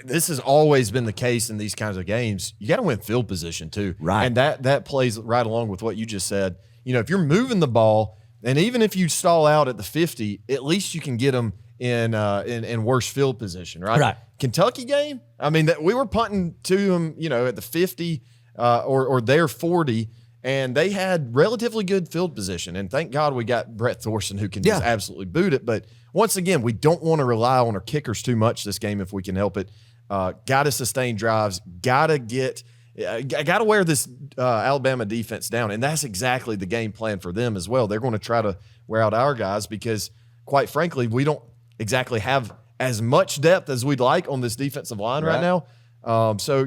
this has always been the case in these kinds of games. You got to win field position too. Right. And that plays right along with what you just said. If you're moving the ball, and even if you stall out at the 50, at least you can get them in worse field position, right? Right. Kentucky game, I mean, we were punting to them, at the 50 or their 40, and they had relatively good field position. And thank God we got Brett Thorson, who can just absolutely boot it. But once again, we don't want to rely on our kickers too much this game if we can help it. Got to sustain drives. Got to wear this Alabama defense down. And that's exactly the game plan for them as well. They're going to try to wear out our guys because, quite frankly, we don't exactly have as much depth as we'd like on this defensive line right now. So,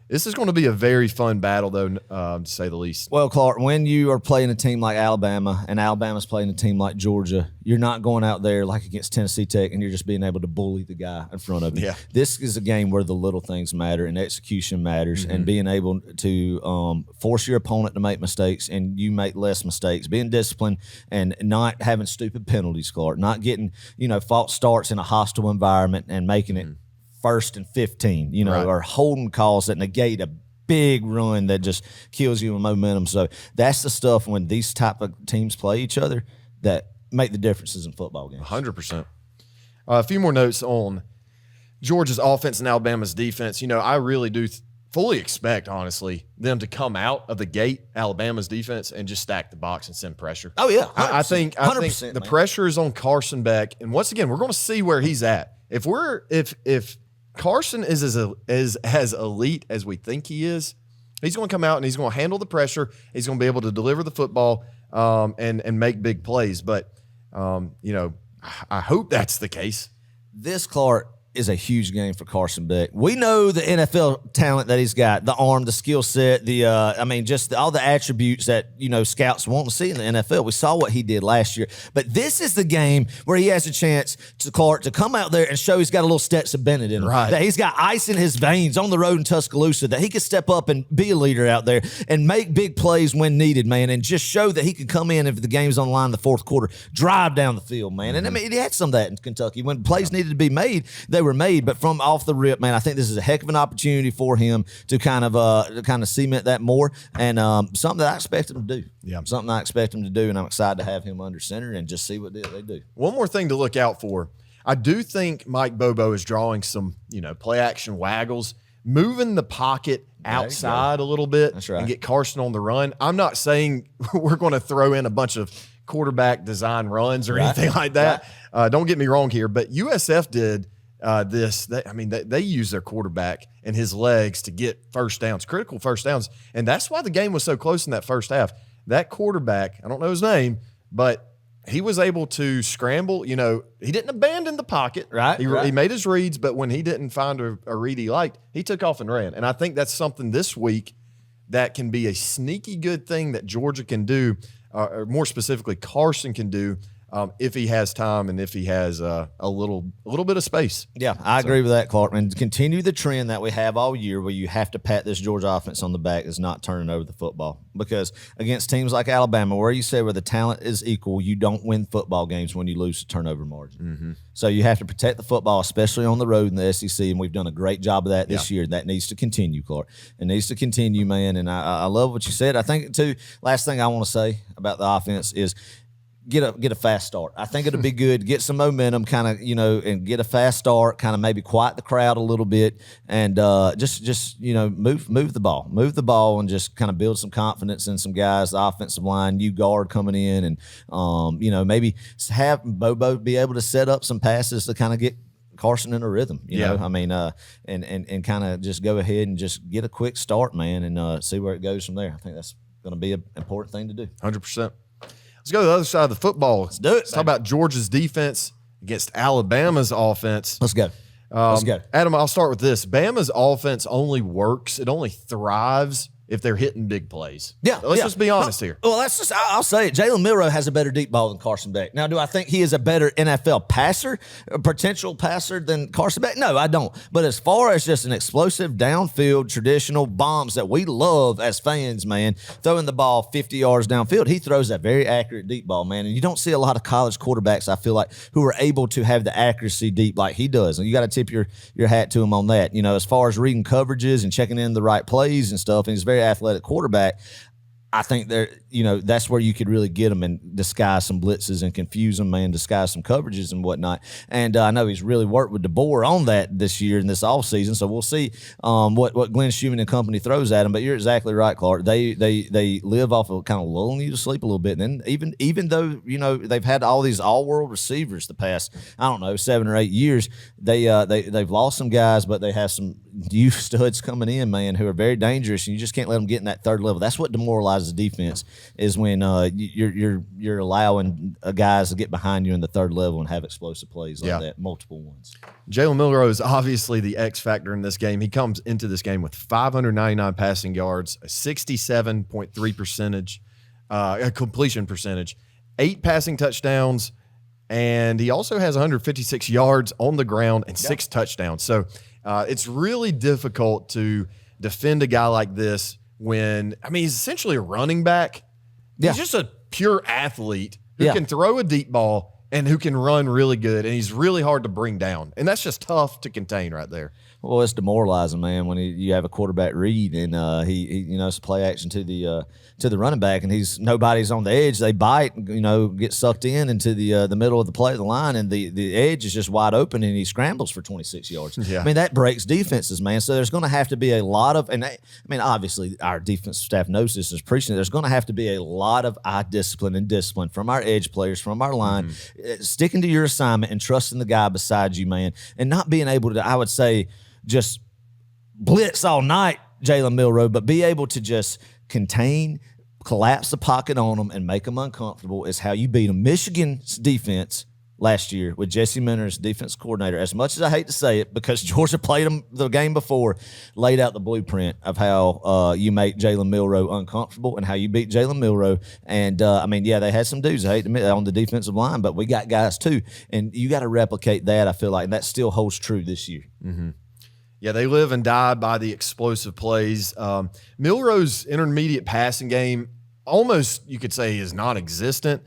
this is going to be a very fun battle, though, to say the least. Well, Clark, when you are playing a team like Alabama and Alabama's playing a team like Georgia, you're not going out there like against Tennessee Tech and you're just being able to bully the guy in front of you. Yeah. This is a game where the little things matter and execution matters, and being able to force your opponent to make mistakes and you make less mistakes, being disciplined and not having stupid penalties, Clark, not getting, false starts in a hostile environment and making it 1st and 15, or holding calls that negate a big run that just kills you in momentum. So that's the stuff when these type of teams play each other that make the differences in football games. 100%. A few more notes on Georgia's offense and Alabama's defense. I really do fully expect, honestly, them to come out of the gate, Alabama's defense, and just stack the box and send pressure. Oh, yeah. I think the pressure is on Carson Beck. And once again, we're going to see where he's at. If Carson is as elite as we think he is, he's going to come out and he's going to handle the pressure. He's going to be able to deliver the football and make big plays. But, I hope that's the case. This, Clark, is a huge game for Carson Beck. We know the NFL talent that he's got, the arm, the skill set, all the attributes that, scouts want to see in the NFL. We saw what he did last year. But this is the game where he has a chance to come out there and show he's got a little Stetson Bennett in him. Right. That he's got ice in his veins on the road in Tuscaloosa, that he could step up and be a leader out there and make big plays when needed, man, and just show that he could come in if the game's on the line in the 4th quarter, drive down the field, man. And, he had some of that in Kentucky. When plays needed to be made, they were were made, but from off the rip, man, I think this is a heck of an opportunity for him to kind of cement that more, and something that I expect him to do. Yeah, something I expect him to do, and I'm excited to have him under center and just see what they do. One more thing to look out for. I do think Mike Bobo is drawing some, play action waggles, moving the pocket outside a little bit. That's right. And get Carson on the run. I'm not saying we're going to throw in a bunch of quarterback design runs or anything like that. Right. Don't get me wrong here, but USF did this. They use their quarterback and his legs to get first downs, critical first downs, and that's why the game was so close in that first half. That quarterback, I don't know his name, but he was able to scramble. He didn't abandon the pocket. Right. He made his reads, but when he didn't find a read he liked, he took off and ran. And I think that's something this week that can be a sneaky good thing that Georgia can do, or more specifically Carson can do, if he has time and if he has a little bit of space. Yeah, I agree with that, Clark. And continue the trend that we have all year where you have to pat this Georgia offense on the back is not turning over the football. Because against teams like Alabama, where you say where the talent is equal, you don't win football games when you lose the turnover margin. Mm-hmm. So you have to protect the football, especially on the road in the SEC, and we've done a great job of that this year. That needs to continue, Clark. It needs to continue, man. And I love what you said. I think, too, last thing I want to say about the offense is get a fast start. I think it'll be good. Get some momentum, kind of, and get a fast start. Kind of maybe quiet the crowd a little bit, and just move the ball, and just kind of build some confidence in some guys. The offensive line, new guard coming in, and maybe have Bobo be able to set up some passes to kind of get Carson in a rhythm. You know, I mean, and kind of just go ahead and just get a quick start, man, and see where it goes from there. I think that's going to be an important thing to do. 100%. Let's go to the other side of the football. Let's do it. Let's talk about Georgia's defense against Alabama's offense. Let's go. Let's go. Adam, I'll start with this. Bama's offense only works. It only thrives if they're hitting big plays. Yeah. Let's just be honest here. Well, I'll say it. Jalen Milroe has a better deep ball than Carson Beck. Now, do I think he is a better NFL passer, a potential passer than Carson Beck? No, I don't. But as far as just an explosive downfield, traditional bombs that we love as fans, man, throwing the ball 50 yards downfield, he throws that very accurate deep ball, man. And you don't see a lot of college quarterbacks, I feel like, who are able to have the accuracy deep like he does. And you got to tip your hat to him on that. As far as reading coverages and checking in the right plays and stuff, and he's very athletic quarterback. I think that's where you could really get him and disguise some blitzes and confuse them, man, disguise some coverages and whatnot. And I know he's really worked with DeBoer on that this year in this offseason. So we'll see what Glenn Schumann and company throws at him. But you're exactly right, Clark. They live off of kind of lulling you to sleep a little bit. And then even though, they've had all these all-world receivers the past, 7 or 8 years, they've lost some guys, but they have some youth studs coming in, man, who are very dangerous, and you just can't let them get in that third level. That's what demoralizes defense, is when you're allowing guys to get behind you in the third level and have explosive plays like that, multiple ones. Jalen Milroe is obviously the X factor in this game. He comes into this game with 599 passing yards, a 67.3% completion percentage, 8 passing touchdowns, and he also has 156 yards on the ground and 6 touchdowns. So it's really difficult to defend a guy like this when, he's essentially a running back. He's just a pure athlete who can throw a deep ball and who can run really good, and he's really hard to bring down. And that's just tough to contain right there. Well, it's demoralizing, man, when you have a quarterback read and he it's a play action to the running back, and nobody's on the edge. They bite, get sucked into the middle of the line, and the edge is just wide open, and he scrambles for 26 yards. Yeah. That breaks defenses, man. So there's going to have to be a lot of, and obviously our defensive staff knows this, is preaching it. There's going to have to be a lot of eye discipline and discipline from our edge players, from our line, sticking to your assignment and trusting the guy beside you, man, and not being able to, I would say, just blitz all night, Jalen Milroe, but be able to just contain, collapse the pocket on them, and make them uncomfortable is how you beat them. Michigan's defense last year with Jesse Minter as defense coordinator, as much as I hate to say it, because Georgia played them the game before, laid out the blueprint of how you make Jalen Milroe uncomfortable and how you beat Jalen Milroe. And, they had some dudes, I hate to admit, on the defensive line, but we got guys too. And you got to replicate that, I feel like, and that still holds true this year. Mm-hmm. Yeah, they live and die by the explosive plays. Milroe's intermediate passing game almost, you could say, is non-existent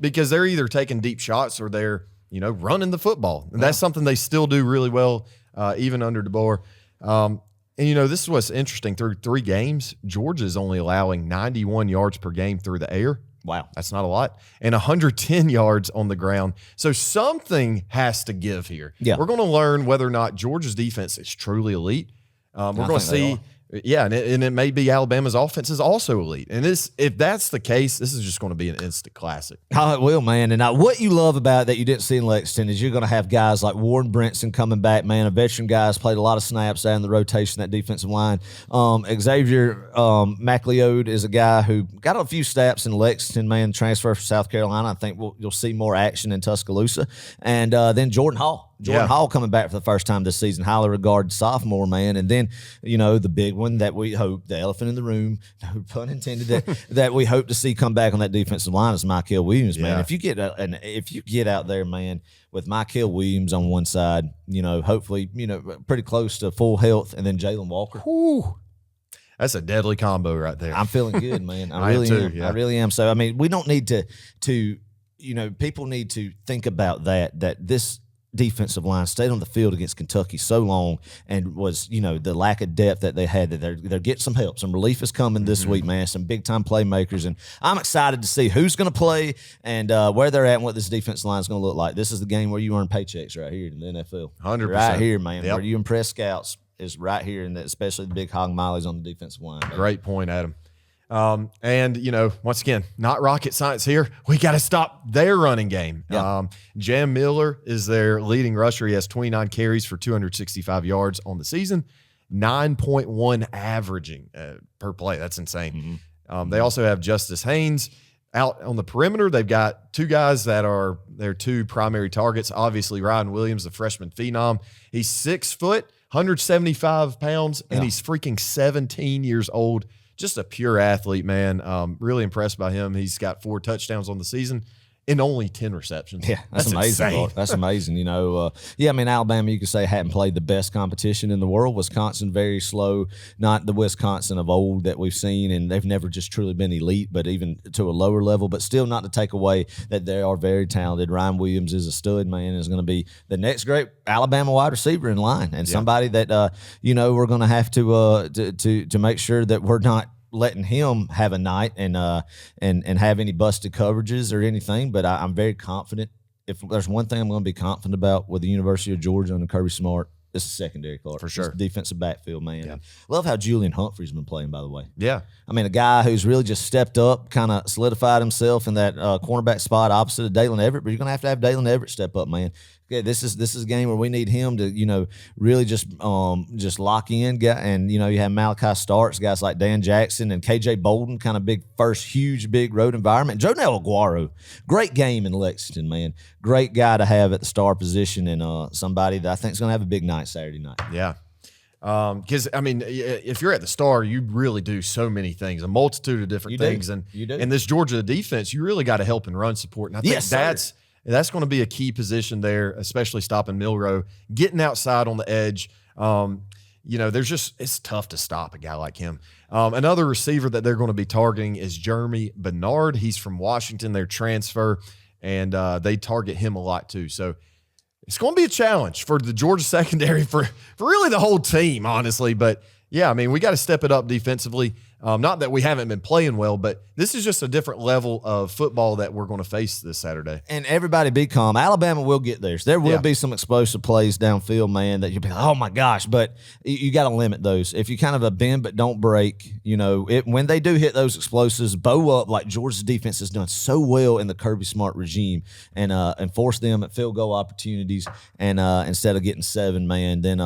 because they're either taking deep shots or they're running the football. And that's something they still do really well, even under DeBoer. And, this is what's interesting. Through 3 games, Georgia's only allowing 91 yards per game through the air. Wow. That's not a lot. And 110 yards on the ground. So something has to give here. Yeah. We're going to learn whether or not Georgia's defense is truly elite. We're going to see. Yeah, and it may be Alabama's offense is also elite. And if that's the case, this is just going to be an instant classic. Oh, it will, man. And what you love about it that you didn't see in Lexington is you're going to have guys like Warren Brinson coming back, man. A veteran guy has played a lot of snaps there in the rotation, that defensive line. Xavier McLeod is a guy who got a few snaps in Lexington, man, transfer from South Carolina. I think you'll see more action in Tuscaloosa. And then Jordan Hall. Hall coming back for the first time this season, highly regarded sophomore, man. And then, the big one that we hope, the elephant in the room, no pun intended, that we hope to see come back on that defensive line is Mykel Williams, man. Yeah. If you get out there, man, with Mykel Williams on one side, hopefully, pretty close to full health, and then Jalen Walker. Whew. That's a deadly combo right there. I'm feeling good, man. I really am. Yeah. I really am. So, we don't need to people need to think about that this defensive line stayed on the field against Kentucky so long and was, the lack of depth that they had, that they're getting some help. Some relief is coming this week, man. Some big-time playmakers. And I'm excited to see who's going to play and where they're at and what this defensive line is going to look like. This is the game where you earn paychecks right here in the NFL. 100%. Right here, man. Yep. Where you impress scouts is right here, and especially the big hog mileys on the defensive line. Man. Great point, Adam. And once again, not rocket science here. We got to stop their running game. Yeah. Jalen Milroe is their leading rusher. He has 29 carries for 265 yards on the season, 9.1 averaging per play. That's insane. Mm-hmm. They also have Justice Haynes out on the perimeter. They've got 2 guys that are their 2 primary targets. Obviously, Ryan Williams, the freshman phenom. He's 6 foot, 175 pounds, and he's freaking 17 years old. Just a pure athlete, man. Really impressed by him. He's got 4 touchdowns on the season in only 10 receptions. Yeah, that's amazing. Lord. That's amazing. Alabama, you could say, hadn't played the best competition in the world. Wisconsin, very slow, not the Wisconsin of old that we've seen, and they've never just truly been elite, but even to a lower level, but still not to take away that they are very talented. Ryan Williams is a stud, man, is going to be the next great Alabama wide receiver in line, and somebody that, we're going to have to make sure that we're not letting him have a night and have any busted coverages or anything. But I'm very confident. If there's one thing I'm going to be confident about with the University of Georgia and Kirby Smart, it's the secondary, Clark. For sure. It's the defensive backfield, man. Yeah. Love how Julian Humphrey's been playing, by the way. Yeah. A guy who's really just stepped up, kind of solidified himself in that cornerback spot opposite of Dalen Everett. But you're going to have Dalen Everett step up, man. Yeah, this is a game where we need him to, really just lock in. And, you have Malachi Starks, guys like Dan Jackson and KJ Bolden, kind of huge, big road environment. Jonell Aguero, great game in Lexington, man. Great guy to have at the star position and somebody that I think is going to have a big night Saturday night. Yeah. Because, if you're at the Star, you really do so many things, a multitude of different things. And you do. And this Georgia defense, you really got to help and run support. And I think that's going to be a key position there, especially stopping Milroe, getting outside on the edge. It's tough to stop a guy like him. Another receiver that they're going to be targeting is Jeremy Bernard. He's from Washington, their transfer, and they target him a lot too. So it's going to be a challenge for the Georgia secondary for really the whole team, honestly. But yeah, we got to step it up defensively. Not that we haven't been playing well, but this is just a different level of football that we're going to face this Saturday. And everybody be calm. Alabama will get theirs. There will be some explosive plays downfield, man, that you'll be like, oh, my gosh. But you got to limit those. If you kind of a bend but don't break, when they do hit those explosives, bow up like Georgia's defense has done so well in the Kirby Smart regime and force them at field goal opportunities and instead of getting 7, man, then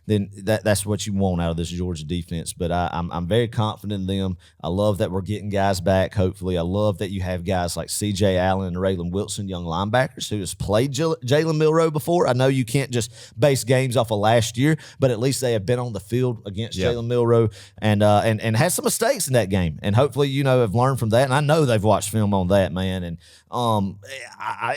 that's what you want out of this Georgia defense. But I'm very confident in them. I love that we're getting guys back, hopefully. I love that you have guys like C.J. Allen and Raylan Wilson, young linebackers, who has played Jalen Milroe before. I know you can't just base games off of last year, but at least they have been on the field against Jalen Milroe and had some mistakes in that game. And hopefully, have learned from that. And I know they've watched film on that, man. And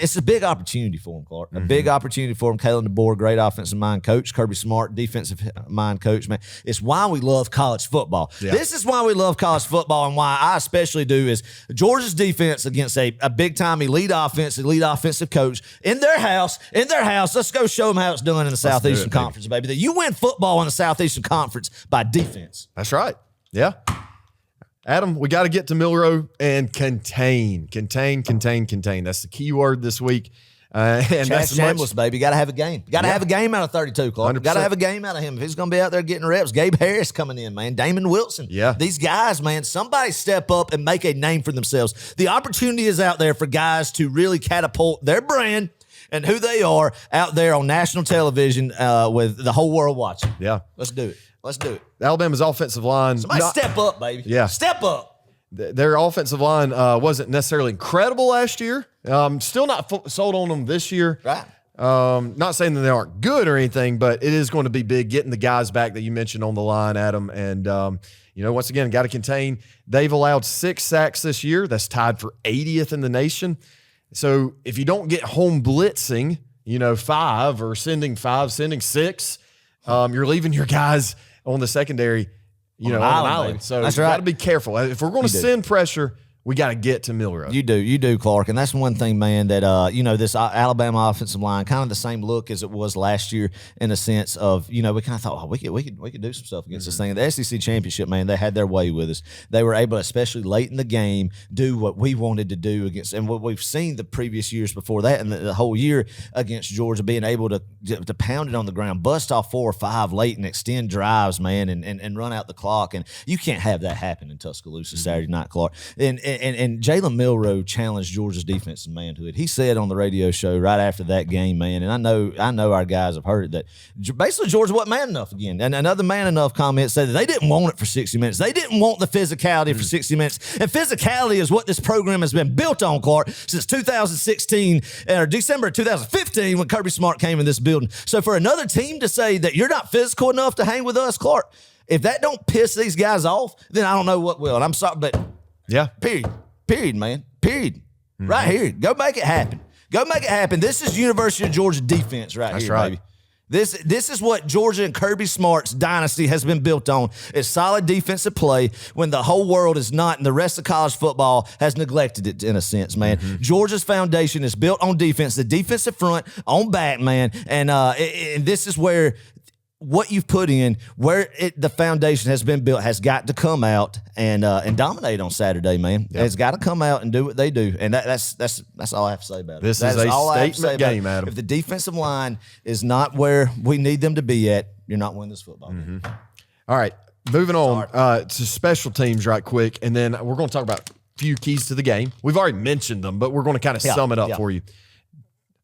it's a big opportunity for him, Clark. A big opportunity for him. Kalen, DeBoer, great offensive mind coach. Kirby Smart, defensive mind coach, man. It's why we love college football. Yeah. This is why we love college football and why I especially do is Georgia's defense against a big-time elite offensive coach in their house. Let's go show them how it's done in the Southeastern Conference, baby. That you win football in the Southeastern Conference by defense. That's right. Yeah. Adam, we got to get to Milroe and contain. That's the key word this week. And that's Chambliss, baby. Got to have a game. Got to have a game out of 32, Clark. Got to have a game out of him. If he's going to be out there getting reps, Gabe Harris coming in, man. Damon Wilson. Yeah. These guys, man, somebody step up and make a name for themselves. The opportunity is out there for guys to really catapult their brand and who they are out there on national television with the whole world watching. Yeah. Let's do it. Alabama's offensive line. Somebody step up, baby. Yeah. Step up. Their offensive line wasn't necessarily incredible last year. Still not sold on them this year. Right. Not saying that they aren't good or anything, but it is going to be big getting the guys back that you mentioned on the line, Adam. And, once again, got to contain. They've allowed 6 sacks this year. That's tied for 80th in the nation. So if you don't get home blitzing, 5 or sending 6, you're leaving your guys on the secondary on an island. So that's you right. got to be careful. If we're going to send pressure, we got to get to Milroe. You do, Clark. And that's one thing, man, that, this Alabama offensive line, kind of the same look as it was last year in a sense of, we kind of thought, we could do some stuff against this thing. The SEC championship, man, they had their way with us. They were able to, especially late in the game, do what we wanted to do against, and what we've seen the previous years before that, and the whole year against Georgia, being able to pound it on the ground, bust off 4 or 5 late and extend drives, man, and run out the clock. And you can't have that happen in Tuscaloosa Saturday night, Clark. And Jalen Milroe challenged Georgia's defense and manhood. He said on the radio show right after that game, man, and I know our guys have heard it, that basically Georgia wasn't man enough again. And another man enough comment said that they didn't want it for 60 minutes. They didn't want the physicality for 60 minutes. And physicality is what this program has been built on, Clark, since 2016 or December 2015 when Kirby Smart came in this building. So for another team to say that you're not physical enough to hang with us, Clark, if that don't piss these guys off, then I don't know what will. And I'm sorry, but yeah, Period, man. Period. Mm-hmm. Right here. Go make it happen. This is University of Georgia defense That's here, right. baby. This is what Georgia and Kirby Smart's dynasty has been built on. It's solid defensive play when the whole world is not, and the rest of college football has neglected it in a sense, man. Mm-hmm. Georgia's foundation is built on defense, the defensive front, on back, man. And this is where what you've put in, the foundation has been built, has got to come out and dominate on Saturday, man. Yep. It's got to come out and do what they do, and that's all I have to say about it. This is a statement game, Adam. If the defensive line is not where we need them to be at, you're not winning this football game. All right, moving on to special teams right quick, and then we're going to talk about a few keys to the game. We've already mentioned them, but we're going to kind of sum it up for you.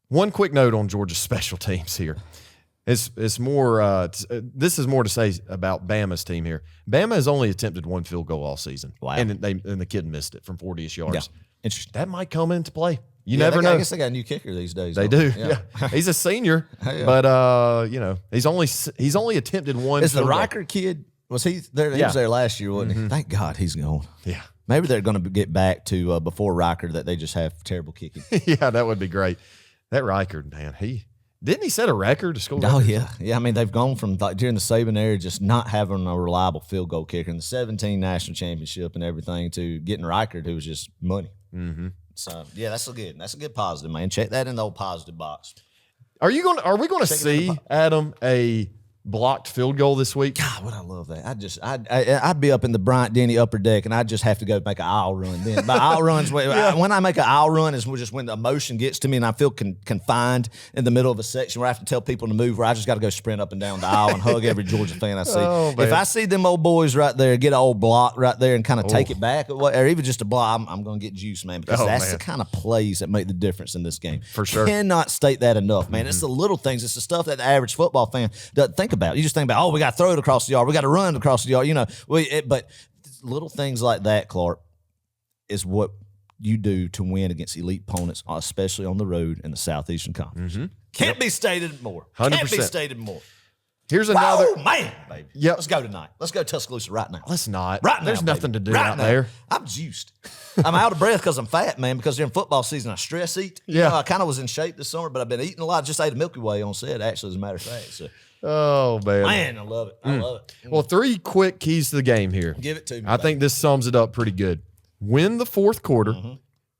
One quick note on Georgia's special teams here. It's more. This is more to say about Bama's team here. Bama has only attempted 1 field goal all season. Wow! And the kid missed it from 40-ish yards. Yeah. Interesting. That might come into play. You never know. I guess they got a new kicker these days. They do. Yeah. He's a senior, but he's only attempted 1. Is the Riker kid? Was he there? He was there last year, wasn't he? Thank God he's gone. Yeah. Maybe they're going to get back to before Riker that they just have terrible kicking. Yeah, that would be great. That Riker, man, Didn't he set a record to score? Oh, yeah. Yeah, I mean, they've gone from during the Saban era just not having a reliable field goal kicker in the 17 national championship and everything to getting Riker, who was just money. Mm-hmm. So, yeah, that's a good positive, man. Check that in the old positive box. Are we going to see, Adam, a blocked field goal this week? God, would I love that. I'd be up in the Bryant Denny upper deck, and I'd just have to go make an aisle run then. By aisle runs, when I make an aisle run is just when the emotion gets to me and I feel confined in the middle of a section where I have to tell people to move, where I just got to go sprint up and down the aisle and hug every Georgia fan I see. Oh, if I see them old boys right there, get an old block right there and kind of take it back, or even just a block, I'm going to get juice, man, because that's the kind of plays that make the difference in this game. For sure. Cannot state that enough, man. Mm-hmm. It's the little things. It's the stuff that the average football fan doesn't think about. You just think about, we got to throw it across the yard. We got to run across the yard. But little things like that, Clark, is what you do to win against elite opponents, especially on the road in the Southeastern Conference. Mm-hmm. Can't be stated more. 100%. Can't be stated more. Here's another. Oh, man, baby. Yep. Let's go tonight. Let's go Tuscaloosa right now. Let's not. Right now, There's nothing to do out now. there. I'm juiced. I'm out of breath because I'm fat, man, because during football season, I stress eat. Yeah. I kind of was in shape this summer, but I've been eating a lot. Just ate a Milky Way on set, actually, as a matter of fact. So Oh, man. Man, I love it. I love it. Well, 3 quick keys to the game here. Give it to me. I think this sums it up pretty good. Win the fourth quarter.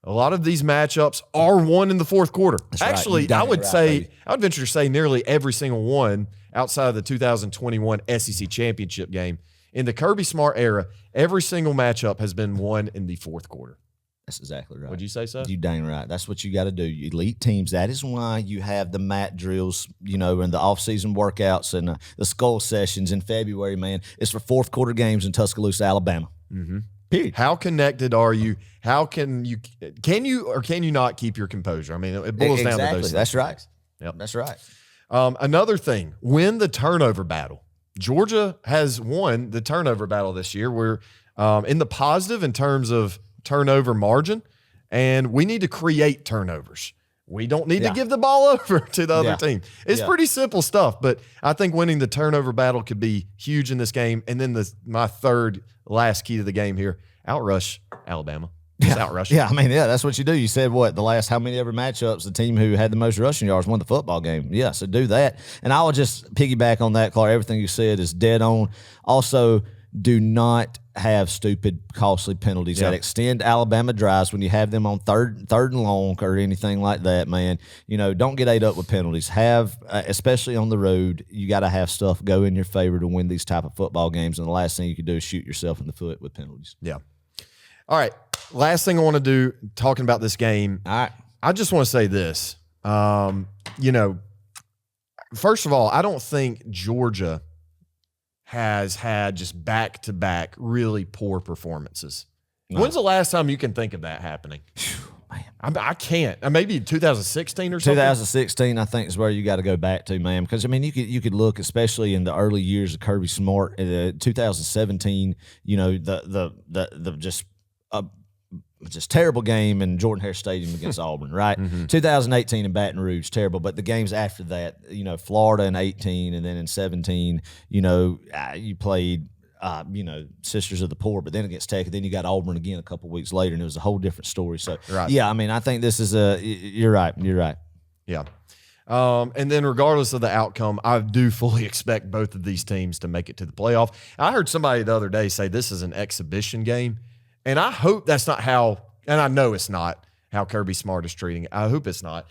A lot of these matchups are won in the fourth quarter. That's right. Actually, You done I would it right, say, baby. I would venture to say nearly every single one outside of the 2021 SEC championship game. In the Kirby Smart era, every single matchup has been won in the fourth quarter. That's exactly right. Would you say so? You dang right. That's what you got to do. Elite teams. That is why you have the mat drills, and the off-season workouts and the skull sessions in February, man. It's for fourth quarter games in Tuscaloosa, Alabama. Period. How connected are you? How can you or can you not keep your composure? I mean, it boils down to those things. That's right. Yep. That's right. Another thing, win the turnover battle. Georgia has won the turnover battle this year. We're in the positive in terms of turnover margin, and we need to create turnovers. We don't need to give the ball over to the other team. It's pretty simple stuff, but I think winning the turnover battle could be huge in this game. And then my third last key to the game here, outrush Alabama. Just outrush them. Yeah, I mean, that's what you do. You said the last how many ever matchups, the team who had the most rushing yards won the football game. Yeah, so do that. And I would just piggyback on that, Clark. Everything you said is dead on. Also, do not have stupid, costly penalties that extend Alabama drives when you have them on third and long or anything like that, man. Don't get ate up with penalties. Have, especially on the road, you got to have stuff go in your favor to win these type of football games. And the last thing you can do is shoot yourself in the foot with penalties. Yeah. All right. Last thing I want to do, talking about this game. All right. I just want to say this. First of all, I don't think Georgia has had just back-to-back really poor performances. No. When's the last time you can think of that happening? Man. I can't. Maybe 2016 or something? 2016, I think, is where you got to go back to, man. Because, you could look, especially in the early years of Kirby Smart, 2017, just terrible game in Jordan-Hare Stadium against Auburn, right? 2018 in Baton Rouge, terrible. But the games after that, Florida in 18, and then in 17, you played, Sisters of the Poor, but then against Tech, and then you got Auburn again a couple weeks later, and it was a whole different story. So, yeah, I think this is you're right. Yeah. And then regardless of the outcome, I do fully expect both of these teams to make it to the playoff. I heard somebody the other day say this is an exhibition game. And I hope that's not how, and I know it's not how Kirby Smart is treating it. I hope it's not.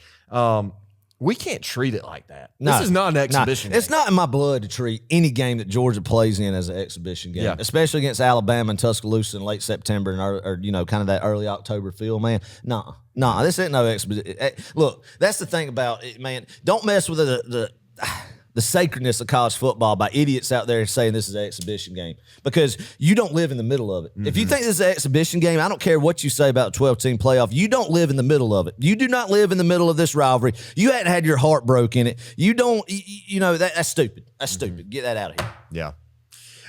We can't treat it like that. This is not an exhibition game. It's not in my blood to treat any game that Georgia plays in as an exhibition game, especially against Alabama and Tuscaloosa in late September or kind of that early October feel, man. No, this ain't no exhibition. Look, that's the thing about it, man. Don't mess with the sacredness of college football by idiots out there saying this is an exhibition game, because you don't live in the middle of it. If you think this is an exhibition game, I don't care what you say about 12-team playoff. You don't live in the middle of it. You do not live in the middle of this rivalry. You hadn't had your heart broke in it. You don't, that's stupid. That's stupid. Get that out of here. Yeah.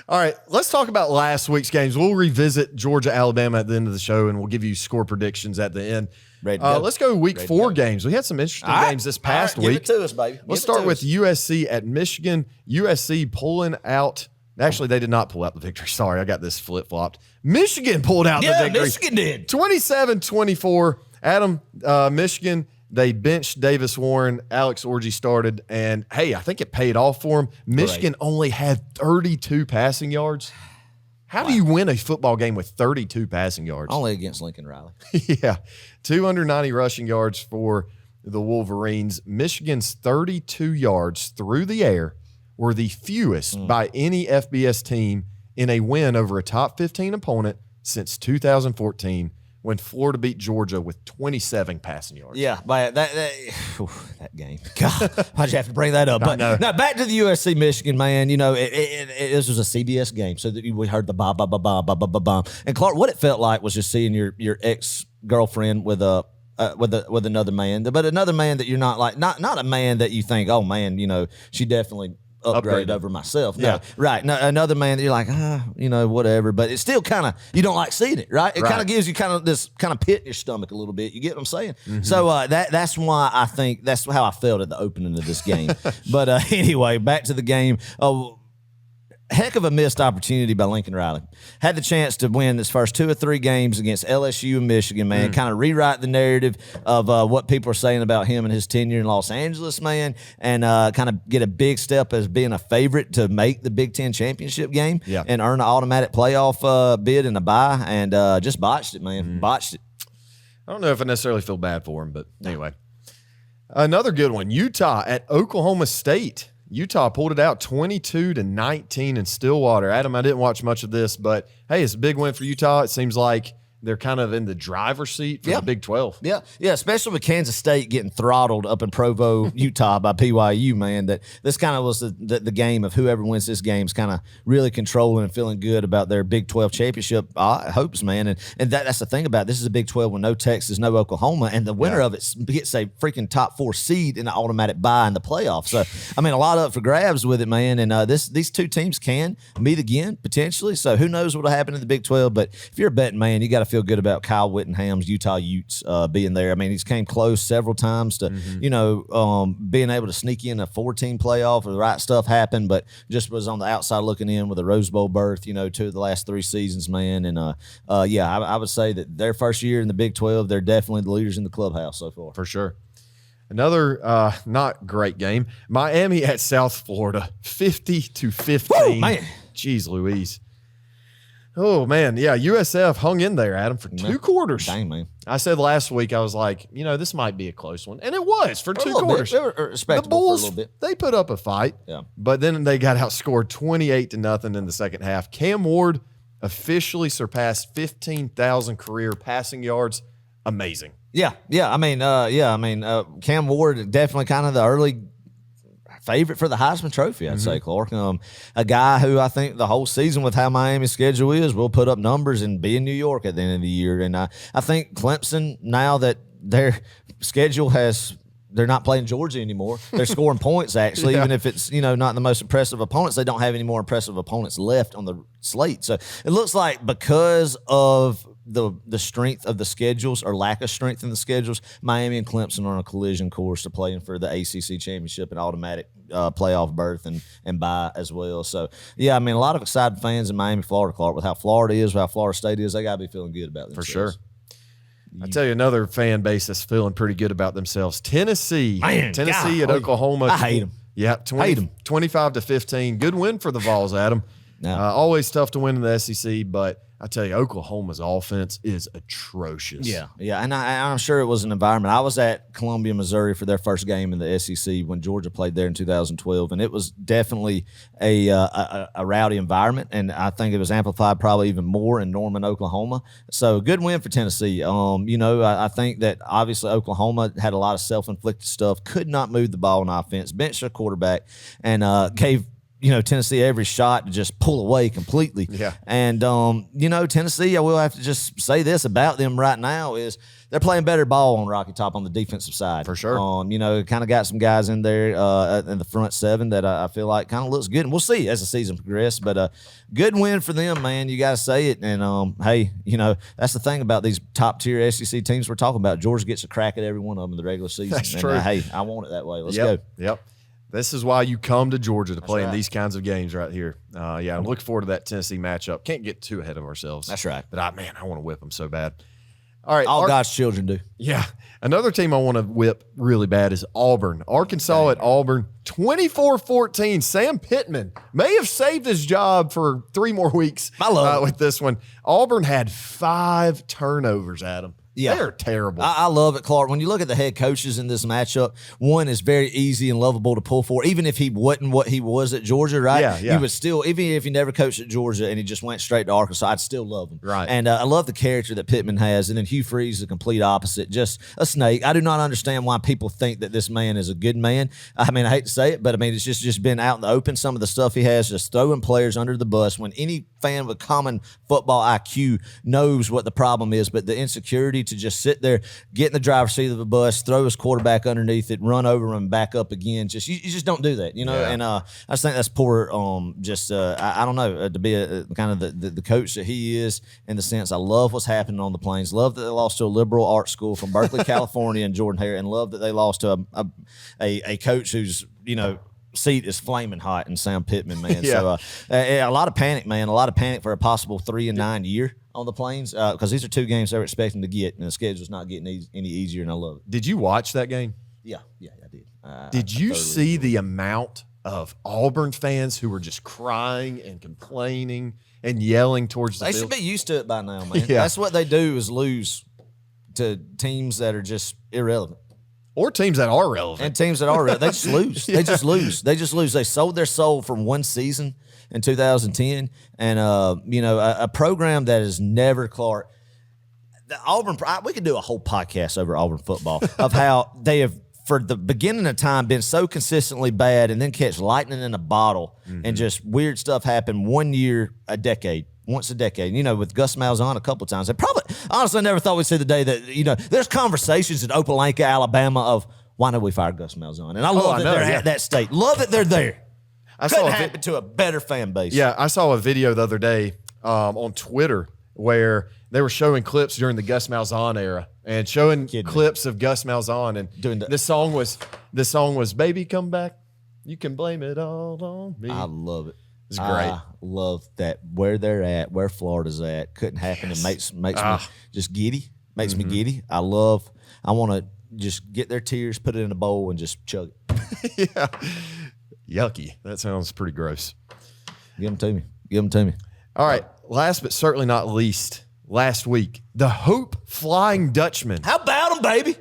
All right, let's talk about last week's games. We'll revisit Georgia, Alabama at the end of the show, and we'll give you score predictions at the end. Let's go week 4 games. We had some interesting games this past week. Give it to us, baby. Let's start with USC at Michigan. USC pulling out. Actually, they did not pull out the victory. Sorry, I got this flip-flopped. Michigan pulled out the victory. Michigan did. 27-24. Adam, Michigan, they benched Davis Warren. Alex Orji started, and, hey, I think it paid off for him. Michigan only had 32 passing yards. How do you win a football game with 32 passing yards? Only against Lincoln Riley. Yeah. 290 rushing yards for the Wolverines. Michigan's 32 yards through the air were the fewest by any FBS team in a win over a top 15 opponent since 2014, when Florida beat Georgia with 27 passing yards. Yeah, but that game. God, why'd you have to bring that up? But now back to the USC Michigan, man. This was a CBS game, so that we heard the ba ba ba ba ba ba ba ba. And Clark, what it felt like was just seeing your ex-girlfriend with another man, but another man that you're not like, not a man that you think, oh man, she definitely upgrade over myself. No, right. No, another man that you're like, whatever. But it's still kind of, you don't like seeing it, right? It kind of gives you kind of this kind of pit in your stomach a little bit. You get what I'm saying? So that's why I think that's how I felt at the opening of this game. But anyway, back to the game. heck of a missed opportunity by Lincoln Riley. Had the chance to win his first 2 or 3 games against LSU and Michigan, man. Kind of rewrite the narrative of what people are saying about him and his tenure in Los Angeles, man, and kind of get a big step as being a favorite to make the Big Ten championship game and earn an automatic playoff bid and a bye, and just botched it, man. Botched it. I don't know if I necessarily feel bad for him, but anyway. Another good one, Utah at Oklahoma State. Utah pulled it out 22-19 in Stillwater. Adam, I didn't watch much of this, but hey, it's a big win for Utah. It seems like they're kind of in the driver's seat for the Big 12. Yeah, especially with Kansas State getting throttled up in Provo, Utah by BYU, man. That this kind of was the game of whoever wins this game is kind of really controlling and feeling good about their Big 12 championship hopes, man. And that's the thing about it. This is a Big 12 with no Texas, no Oklahoma, and the winner of it gets a freaking top 4 seed in an automatic bye in the playoffs. So, I mean, a lot up for grabs with it, man. And these two teams can meet again, potentially. So who knows what will happen in the Big 12. But if you're a betting man, you got to feel good about Kyle Whittingham's Utah Utes being there. I mean, he's came close several times to, being able to sneak in a 4-team playoff or the right stuff happened, but just was on the outside looking in with a Rose Bowl berth, 2 of the last 3 seasons, man. And, I would say that their first year in the Big 12, they're definitely the leaders in the clubhouse so far. For sure. Another not great game. Miami at South Florida, 50-15. Woo, man. Jeez Louise. Oh, man. Yeah, USF hung in there, Adam, for 2 quarters. Dang, man. I said last week, I was like, this might be a close one. And it was for 2 quarters. They were respectable the Bulls, for a little bit. They put up a fight. Yeah. But then they got outscored 28-0 in the second half. Cam Ward officially surpassed 15,000 career passing yards. Amazing. Yeah. Cam Ward definitely kind of the early favorite for the Heisman Trophy, I'd say, Clark. A guy who I think the whole season with how Miami's schedule is will put up numbers and be in New York at the end of the year. And I think Clemson, now that their schedule they're not playing Georgia anymore. They're scoring points, actually, even if it's, not the most impressive opponents. They don't have any more impressive opponents left on the slate. So it looks like because of the strength of the schedules or lack of strength in the schedules, Miami and Clemson are on a collision course to playing for the ACC championship and automatic playoff berth and bye as well. So, a lot of excited fans in Miami, Florida, Clark, with how Florida is, with how Florida State is. They got to be feeling good about themselves. For sure. I tell you, another fan base that's feeling pretty good about themselves. Tennessee. Man, Tennessee at Oklahoma. I hate them. Yeah, 25-15. Good win for the Vols, Adam. Always tough to win in the SEC, but I tell you, Oklahoma's offense is atrocious. Yeah, and I'm sure it was an environment. I was at Columbia, Missouri for their first game in the SEC when Georgia played there in 2012, and it was definitely a rowdy environment, and I think it was amplified probably even more in Norman, Oklahoma. So good win for Tennessee. I think that obviously Oklahoma had a lot of self-inflicted stuff, could not move the ball on offense, benched their quarterback, and gave Tennessee every shot to just pull away completely. Yeah. And, Tennessee, I will have to just say this about them right now is they're playing better ball on Rocky Top on the defensive side. For sure. Kind of got some guys in there in the front 7 that I feel like kind of looks good. And we'll see as the season progresses. But good win for them, man. You got to say it. And, hey, that's the thing about these top-tier SEC teams we're talking about. Georgia gets a crack at every one of them in the regular season. That's true. Hey, I want it that way. Let's go. Yep. This is why you come to Georgia to play in these kinds of games right here. I'm looking forward to that Tennessee matchup. Can't get too ahead of ourselves. That's right. But I want to whip them so bad. All right. All God's children do. Yeah. Another team I want to whip really bad is Auburn. Arkansas at Auburn, 24-14. Sam Pittman may have saved his job for 3 more weeks with this one. Auburn had 5 turnovers, Adam. Yeah. They're terrible. I love it, Clark. When you look at the head coaches in this matchup, one is very easy and lovable to pull for. Even if he wasn't what he was at Georgia, right? Yeah. You would still, even if he never coached at Georgia and he just went straight to Arkansas, I'd still love him. Right. And I love the character that Pittman has. And then Hugh Freeze, the complete opposite, just a snake. I do not understand why people think that this man is a good man. I hate to say it, but it's just been out in the open. Some of the stuff he has, just throwing players under the bus when any fan with common football IQ knows what the problem is, but the insecurity to just sit there, get in the driver's seat of a bus, throw his quarterback underneath it, run over him, back up again. You just don't do that, Yeah. And I just think that's poor. I don't know, to be kind of the coach that he is, in the sense I love what's happening on the Plains. Love that they lost to a liberal arts school from Berkeley, California, and Jordan Hare, and love that they lost to a coach who's seat is flaming hot in Sam Pittman, man. Yeah. So a lot of panic, man. A lot of panic for a possible 3-9 year on the Plains because these are 2 games they were expecting to get, and the schedule's not getting any easier, and I love it. Did you watch that game? Yeah, I did. Did you see the amount of Auburn fans who were just crying and complaining and yelling towards the They field? should be used to it by now, man. Yeah. That's what they do is lose to teams that are just irrelevant. Or teams that are relevant. And teams that are relevant, they just lose. Yeah. They just lose. They just lose. They sold their soul from one season in 2010, and a program that is never, Clark. The Auburn. We could do a whole podcast over Auburn football of how they have, for the beginning of time, been so consistently bad, and then catch lightning in a bottle, and just weird stuff happen once a decade. With Gus Malzahn a couple of times. They probably, honestly, I never thought we'd see the day that, there's conversations in Opelika, Alabama of why don't we fire Gus Malzahn? And I love that they're at that state. Love that they're there. Couldn't happen to a better fan base. Yeah, I saw a video the other day on Twitter where they were showing clips during the Gus Malzahn era and showing clips of Gus Malzahn, and this song was "Baby Come Back, You Can Blame It All on Me." I love it. It's great. I love that where they're at, where Florida's at. Couldn't happen. It makes me just giddy. Makes me giddy. I want to just get their tears, put it in a bowl, and just chug it. Yeah. Yucky. That sounds pretty gross. Give them to me. All right. Last but certainly not least, last week, the Hope Flying Dutchman. How about them, baby?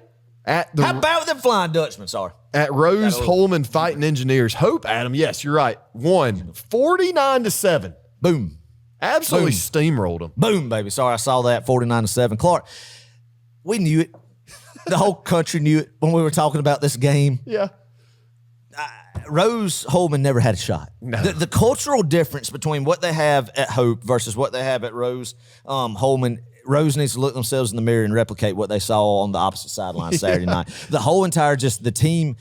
How about them Flying Dutchmen? Sorry. At Rose Holman Fighting Engineers. Hope, Adam, yes, you're right, won 49-7. Boom. Absolutely steamrolled them. Boom, baby. Sorry, I saw that 49-7. Clark, we knew it. The whole country knew it when we were talking about this game. Yeah. Rose Holman never had a shot. No. The cultural difference between what they have at Hope versus what they have at Rose Holman, Rose needs to look themselves in the mirror and replicate what they saw on the opposite sideline Saturday night. The whole entire the team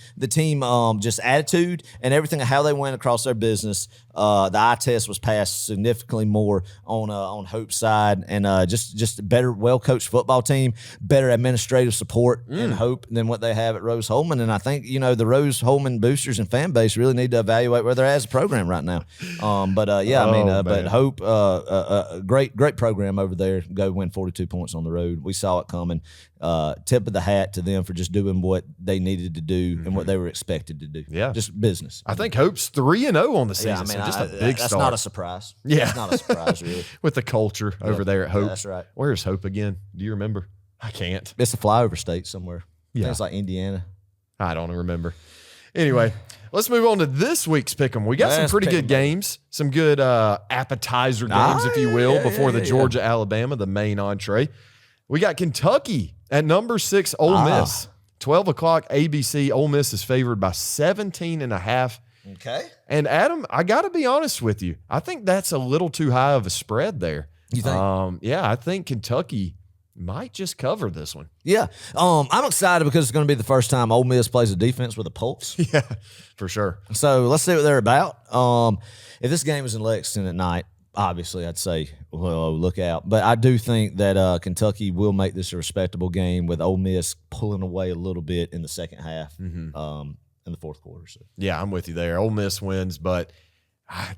just attitude and everything of how they went across their business. The eye test was passed significantly more on Hope's side, and just a better, well-coached football team, better administrative support in Hope than what they have at Rose Holman. And I think the Rose Holman boosters and fan base really need to evaluate where they're at as a program right now. But Hope, great program over there. Go win 42 points on the road. We saw it coming. Tip of the hat to them for just doing what they needed to do and what they were expected to do. Yeah. Just business. I think Hope's 3-0 on the season. Yeah, just a big that's start. not a surprise. Yeah. It's not a surprise, really. With the culture over there at Hope. Yeah, that's right. Where's Hope again? Do you remember? I can't. It's a flyover state somewhere. Yeah. It's like Indiana. I don't remember. Anyway, let's move on to this week's Pick'em. We got some pretty good games, some good appetizer games, if you will, before the Georgia-Alabama, the main entree. We got Kentucky at number 6, Ole Miss. 12 o'clock ABC. Ole Miss is favored by 17.5. Okay. And Adam, I got to be honest with you. I think that's a little too high of a spread there. You think? Yeah, I think Kentucky might just cover this one. Yeah. I'm excited because it's going to be the first time Ole Miss plays a defense with a pulse. Yeah, for sure. So let's see what they're about. If this game is in Lexington at night, obviously I'd say, well, look out. But I do think that Kentucky will make this a respectable game with Ole Miss pulling away a little bit in the second half in the fourth quarter. So. Yeah, I'm with you there. Ole Miss wins, but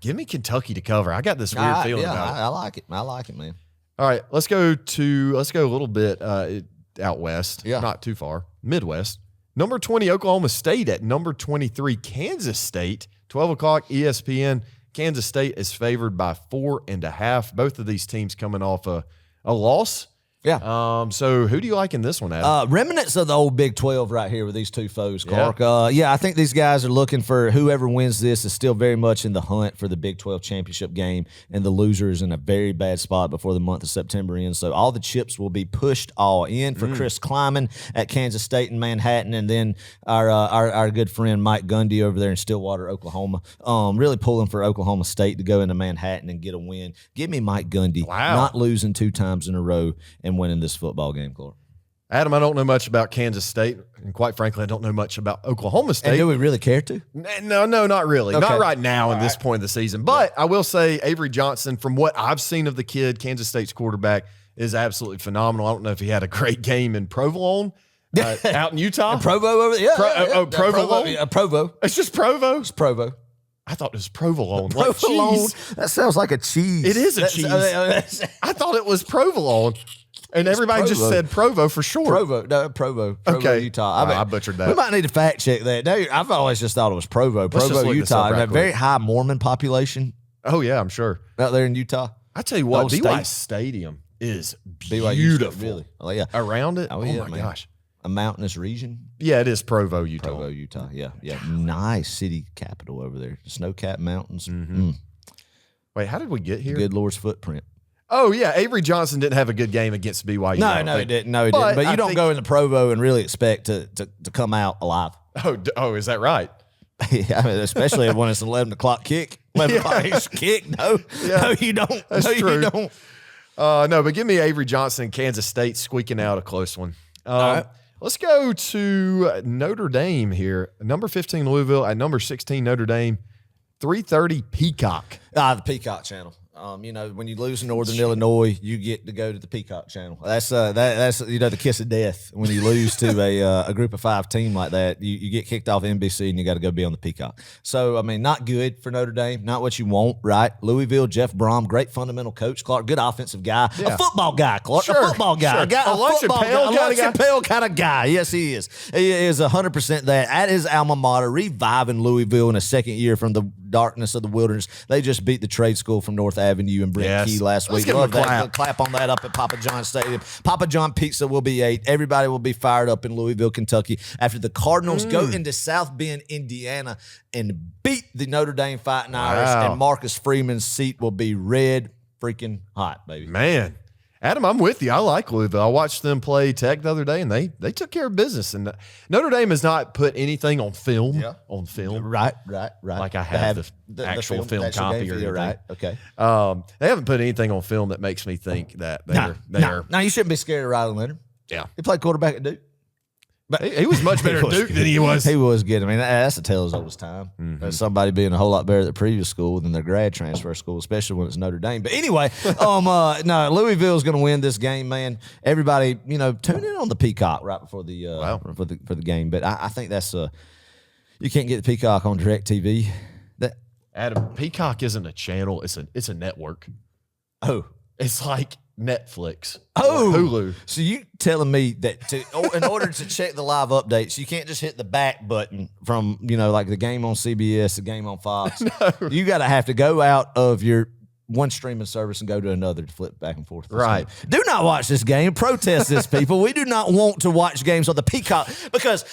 give me Kentucky to cover. I got this weird feeling about it. I like it. I like it, man. All right, let's go a little bit out west. Yeah. Not too far. Midwest. Number 20, Oklahoma State at number 23, Kansas State. 12 o'clock, ESPN. Kansas State is favored by 4.5. Both of these teams coming off a loss. Yeah. So who do you like in this one, Adam? Remnants of the old Big 12 right here with these two foes, Clark. Yeah. I think these guys are looking for whoever wins this is still very much in the hunt for the Big 12 championship game, and the loser is in a very bad spot before the month of September ends. So all the chips will be pushed all in for Chris Kleiman at Kansas State and Manhattan, and then our good friend Mike Gundy over there in Stillwater, Oklahoma. Really pulling for Oklahoma State to go into Manhattan and get a win. Give me Mike Gundy, not losing 2 times in a row and winning this football game, Clark. Adam, I don't know much about Kansas State, and quite frankly, I don't know much about Oklahoma State. And do we really care to? No, not really. Okay. Not right now in this point of the season. But I will say Avery Johnson, from what I've seen of the kid, Kansas State's quarterback, is absolutely phenomenal. I don't know if he had a great game in Provolone, out in Utah. Provo over there. Provolone? Provo. It's just Provo? It's Provo. I thought it was provolone. Provolone. Like cheese. That sounds like a cheese. It is a cheese. I thought it was provolone. And everybody just said Provo for short. Provo, okay. Utah. I butchered that. We might need to fact check that. No, I've always just thought it was Provo, Utah. And a very high Mormon population. Oh, yeah, I'm sure. Out there in Utah. I tell you what, BYU Stadium is beautiful. Really? Oh, yeah. Around it? Oh, yeah, my man. gosh. A mountainous region. Yeah, it is Provo, Utah. Provo, Utah. Yeah. Nice city capital over there. Snow-capped mountains. Mm-hmm. Wait, how did we get here? The good Lord's footprint. Oh, yeah. Avery Johnson didn't have a good game against BYU. No, he didn't. But you don't go into Provo and really expect to come out alive. Oh, is that right? Yeah, I mean, especially when it's an 11 o'clock kick. 11 o'clock kick. No, you don't. That's true. You don't. No, but give me Avery Johnson, Kansas State squeaking out a close one. All right. Let's go to Notre Dame here. Number 15 Louisville at number 16 Notre Dame. 3:30 Peacock. The Peacock channel. When you lose in Northern Illinois, you get to go to the Peacock channel. That's the kiss of death when you lose to a group of 5 team like that. You get kicked off NBC and you got to go be on the Peacock. So not good for Notre Dame. Not what you want, right? Louisville, Jeff Brom, great fundamental coach. Clark, good offensive guy, a football guy. Clark, sure, a football guy, sure. a lunch and pail kind of guy. Yes, he is. He is 100% that. At his alma mater, reviving Louisville in a second year from the darkness of the wilderness. They just beat the trade school from North Avenue and Brent Key last week. Love that. Clap on that up at Papa John's Stadium. Papa John Pizza will be 8. Everybody will be fired up in Louisville, Kentucky after the Cardinals go into South Bend, Indiana and beat the Notre Dame Fighting Irish, and Marcus Freeman's seat will be red freaking hot, baby. Man. Adam, I'm with you. I like Louisville. I watched them play Tech the other day, and they took care of business. And Notre Dame has not put anything on film. Yeah. On film. Right. Like I have the actual film copy. Or right. Okay. They haven't put anything on film that makes me think that they're. No, you shouldn't be scared of Riley Leonard. Yeah. He played quarterback at Duke. But he was much better at Duke than he was. He was good. I mean, that's a tale as old as time. Mm-hmm. Somebody being a whole lot better at the previous school than their grad transfer school, especially when it's Notre Dame. But anyway, no, Louisville's going to win this game, man. Everybody, tune in on the Peacock right before the for the game. But I think that's you can't get the Peacock on DirecTV. Adam, Peacock isn't a channel; it's a network. Oh, it's like Netflix. Oh, Hulu. So you telling me that in order to check the live updates, you can't just hit the back button from, like the game on CBS, the game on Fox. No. You got to have to go out of your one streaming service and go to another to flip back and forth. Right. Do not watch this game. Protest this, people. We do not want to watch games on the Peacock because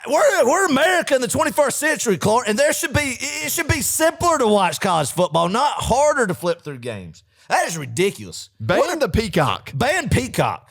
we're America in the 21st century, Clark, and it should be simpler to watch college football, not harder to flip through games. That is ridiculous. Ban the Peacock. Ban Peacock.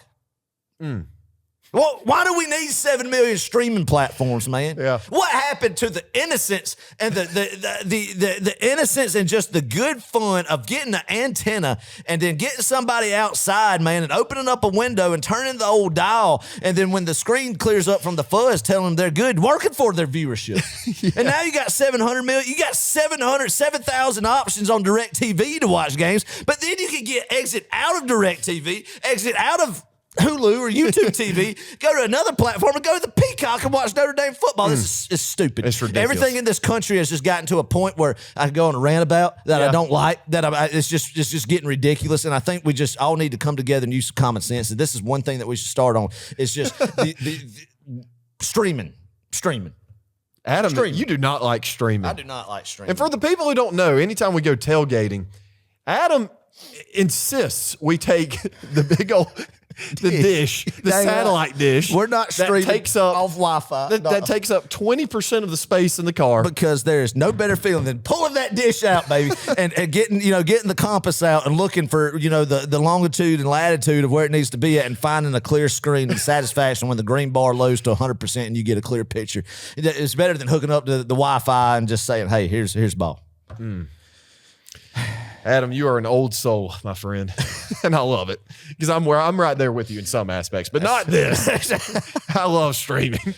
Well, why do we need 7 million streaming platforms, man? Yeah. What happened to the innocence and the innocence and just the good fun of getting an antenna and then getting somebody outside, man, and opening up a window and turning the old dial, and then when the screen clears up from the fuzz, telling them they're good, working for their viewership. Yeah. And now you got 700 million, you got 7,000 options on DirecTV to watch games, but then you can get exit out of DirecTV, exit out of Hulu or YouTube TV, go to another platform and go to the Peacock and watch Notre Dame football. This is stupid. It's ridiculous. Everything in this country has just gotten to a point where I can go on a rant about that I don't like. It's just getting ridiculous. And I think we just all need to come together and use some common sense. And this is one thing that we should start on. It's just the streaming. Adam, you do not like streaming. I do not like streaming. And for the people who don't know, anytime we go tailgating, Adam insists we take the big old dish, the satellite dish. We're not streaming that takes up, off Wi-Fi. That takes up 20% of the space in the car. Because there's no better feeling than pulling that dish out, baby, and getting the compass out and looking for the longitude and latitude of where it needs to be at, and finding a clear screen and satisfaction when the green bar loads to 100% and you get a clear picture. It's better than hooking up to the Wi-Fi and just saying, "Hey, here's ball." Adam, you are an old soul, my friend, and I love it because I'm right there with you in some aspects, but not this. I love streaming.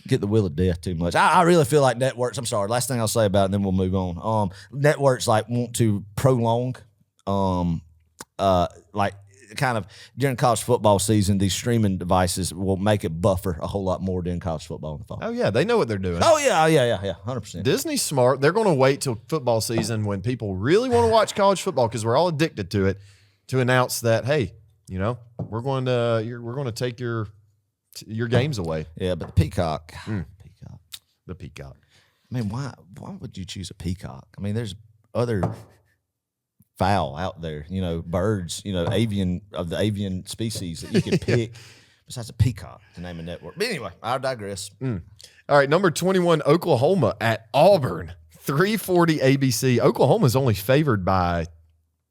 Get the wheel of death too much. I really feel like networks. I'm sorry. Last thing I'll say about it, and then we'll move on. Networks want to prolong, kind of during college football season, these streaming devices will make it buffer a whole lot more during college football in the fall. Oh, yeah. They know what they're doing. Oh, yeah, 100%. Disney's smart. They're going to wait till football season when people really want to watch college football because we're all addicted to it to announce that, hey, we're going to take your games away. Yeah, but the Peacock. The Peacock. I mean, why would you choose a peacock? I mean, there's other fowl out there, birds, avian species that you can pick besides a peacock to name a network. But anyway, I digress. All right, number 21, Oklahoma at Auburn, 340 ABC. Oklahoma's only favored by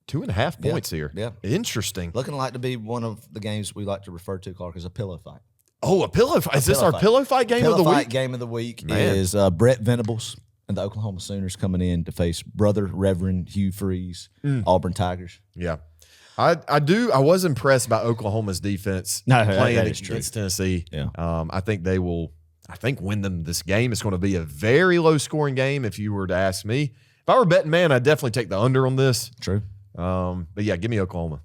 2.5 points here. Yeah. Interesting. Looking like to be one of the games we like to refer to, Clark, as a pillow fight. Oh, a pillow fight. Is this our pillow fight game of the week? Game of the week is Brett Venables and the Oklahoma Sooners coming in to face Brother Reverend Hugh Freeze, Auburn Tigers. Yeah. I was impressed by Oklahoma's defense playing against Tennessee. Yeah. I think they will win them this game. It's going to be a very low scoring game if you were to ask me. If I were a betting man, I'd definitely take the under on this. True. But yeah, give me Oklahoma.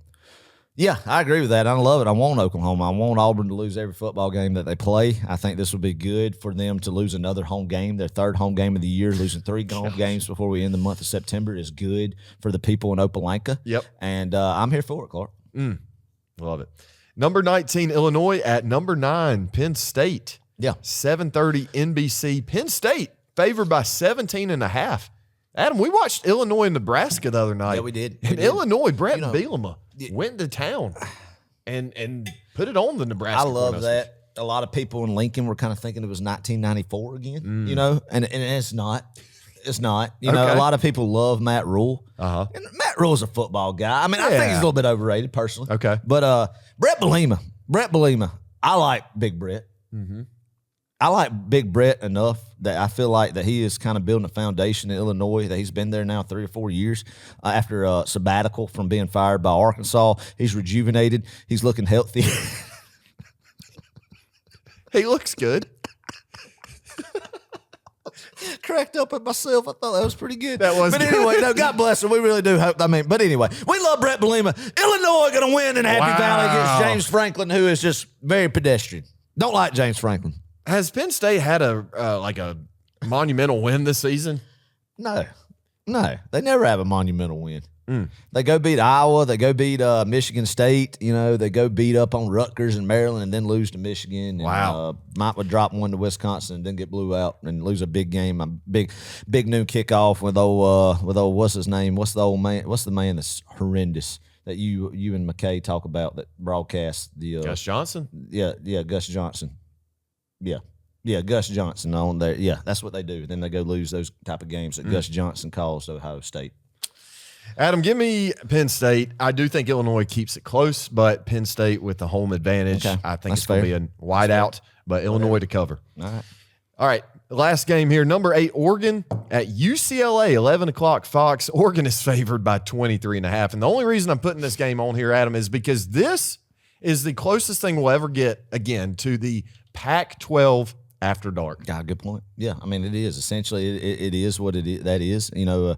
Yeah, I agree with that. I love it. I want Oklahoma. I want Auburn to lose every football game that they play. I think this would be good for them to lose another home game, their third home game of the year. Losing 3 home games before we end the month of September is good for the people in Opelika. Yep. And I'm here for it, Clark. Love it. Number 19, Illinois at number 9, Penn State. Yeah. 7:30 NBC. Penn State favored by 17.5. Adam, we watched Illinois and Nebraska the other night. Yeah, we did. Illinois, Brett Bielema went to town and put it on the Nebraska. I love that. A lot of people in Lincoln were kind of thinking it was 1994 again, and it's not. It's not. A lot of people love Matt Rule. Uh-huh. And Matt Rule's a football guy. I mean, I think he's a little bit overrated personally. Okay. But Brett Bielema, I like Big Brett. Mm-hmm. I like Big Brett enough that I feel like that he is kind of building a foundation in Illinois, that he's been there now 3 or 4 years after a sabbatical from being fired by Arkansas. He's rejuvenated. He's looking healthy. He looks good. Cracked up at myself. I thought that was pretty good. That was But good. anyway, no, God bless him. We really do hope. But anyway, we love Brett Bielema. Illinois going to win in Happy Valley against James Franklin, who is just very pedestrian. Don't like James Franklin. Has Penn State had a monumental win this season? No. They never have a monumental win. They go beat Iowa. They go beat Michigan State. They go beat up on Rutgers and Maryland and then lose to Michigan. And, Wow. Might would drop one to Wisconsin and then get blew out and lose a big game, a big noon kickoff with old what's his name? What's the old man? What's the man that's horrendous that you and McKay talk about that broadcast the Gus Johnson? Yeah, Gus Johnson. Yeah, Gus Johnson on there. Yeah, that's what they do. Then they go lose those type of games that Gus Johnson calls to Ohio State. Adam, give me Penn State. I do think Illinois keeps it close, but Penn State with the home advantage. Okay. I think That's it's going to be fair. a whiteout, but Illinois to cover. All right. Last game here. Number 8, Oregon at UCLA, 11 o'clock Fox. Oregon is favored by 23.5. And the only reason I'm putting this game on here, Adam, is because this is the closest thing we'll ever get, again, to the Pac-12 after dark. God, good point. Yeah, I mean, it is. Essentially, it is what it is. That is. You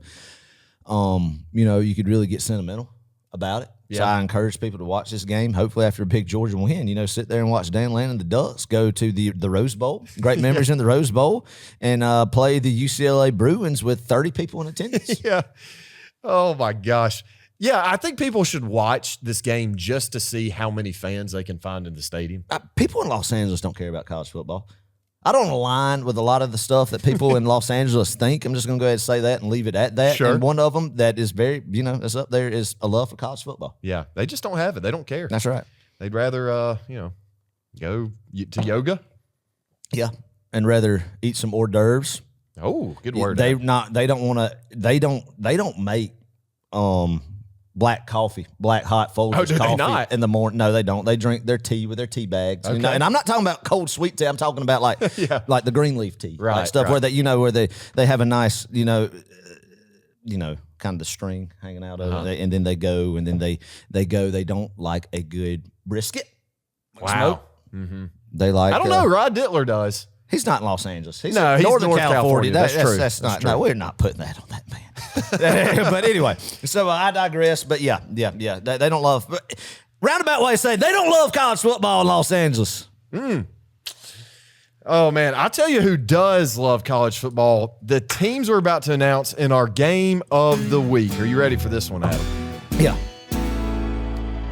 could really get sentimental about it. So Yeah. I encourage people to watch this game. Hopefully, after a big Georgia win, sit there and watch Dan Lannon and the Ducks go to the Rose Bowl. Great memories in the Rose Bowl, and play the UCLA Bruins with 30 people in attendance. Yeah. Oh, my gosh. Yeah, I think people should watch this game just to see how many fans they can find in the stadium. People in Los Angeles don't care about college football. I don't align with a lot of the stuff that people in Los Angeles think. I'm just going to go ahead and say that and leave it at that. Sure. And one of them that is very, that's up there is a love for college football. Yeah, they just don't have it. They don't care. That's right. They'd rather, go to yoga. Yeah. And rather eat some hors d'oeuvres. Oh, good word. They don't make black coffee, black hot Folgers do they coffee not? in the morning. No, they don't. They drink their tea with their tea bags. Okay. And I'm not talking about cold sweet tea. I'm talking about like like the green leaf tea, Right, like stuff right. where they have a nice kind of the string hanging out of it, and then they go and then they go. They don't like a good brisket. Wow. Smoke. They like. I don't know. Rod Dittler does. He's not in Los Angeles. He's No, in he's Northern North California. California. That's true. That's That's not. true. No, we're not putting that on that man. But anyway, so I digress. But yeah. They don't love. But Roundabout way to say they don't love college football in Los Angeles. Oh, man. I'll tell you who does love college football. The teams we're about to announce in our game of the week. Are you ready for this one, Adam? Yeah.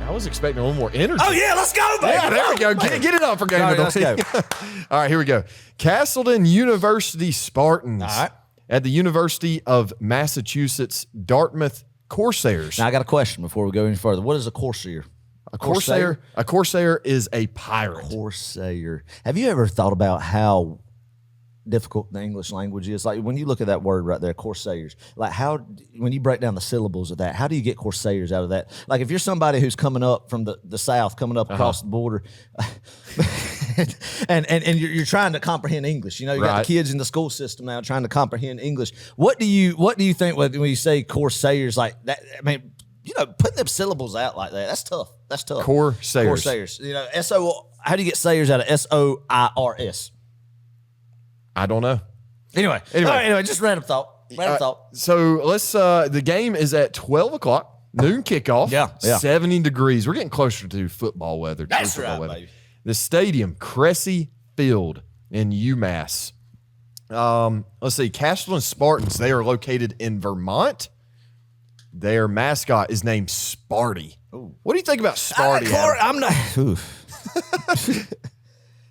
I was expecting a little more energy. Oh, yeah, let's go, baby. Yeah, there we go. Get it up for game of the week. Let's go. All right, here we go. Castleton University Spartans at the University of Massachusetts Dartmouth Corsairs. Now, I got a question before we go any further. What is a Corsair? A Corsair is a pirate. Corsair. Have you ever thought about how difficult the English language is? Like when you look at that word right there, Corsairs, like when you break down the syllables of that, how do you get Corsairs out of that? Like if you're somebody who's coming up from the South, coming up across the border, and you're trying to comprehend English, you got the kids in the school system now trying to comprehend English. What do you think when you say Corsairs like that? I mean, putting them syllables out like that, that's tough. That's tough. Corsairs. How do you get Sayers out of SOIRS? I don't know. Anyway, just random thought. So let's. The game is at 12 o'clock, noon kickoff. Yeah. 70 degrees. We're getting closer to football weather. That's right, baby. The stadium, Cressy Field in UMass. Let's see. Castleton Spartans. They are located in Vermont. Their mascot is named Sparty. Ooh. What do you think about Sparty? I'm not.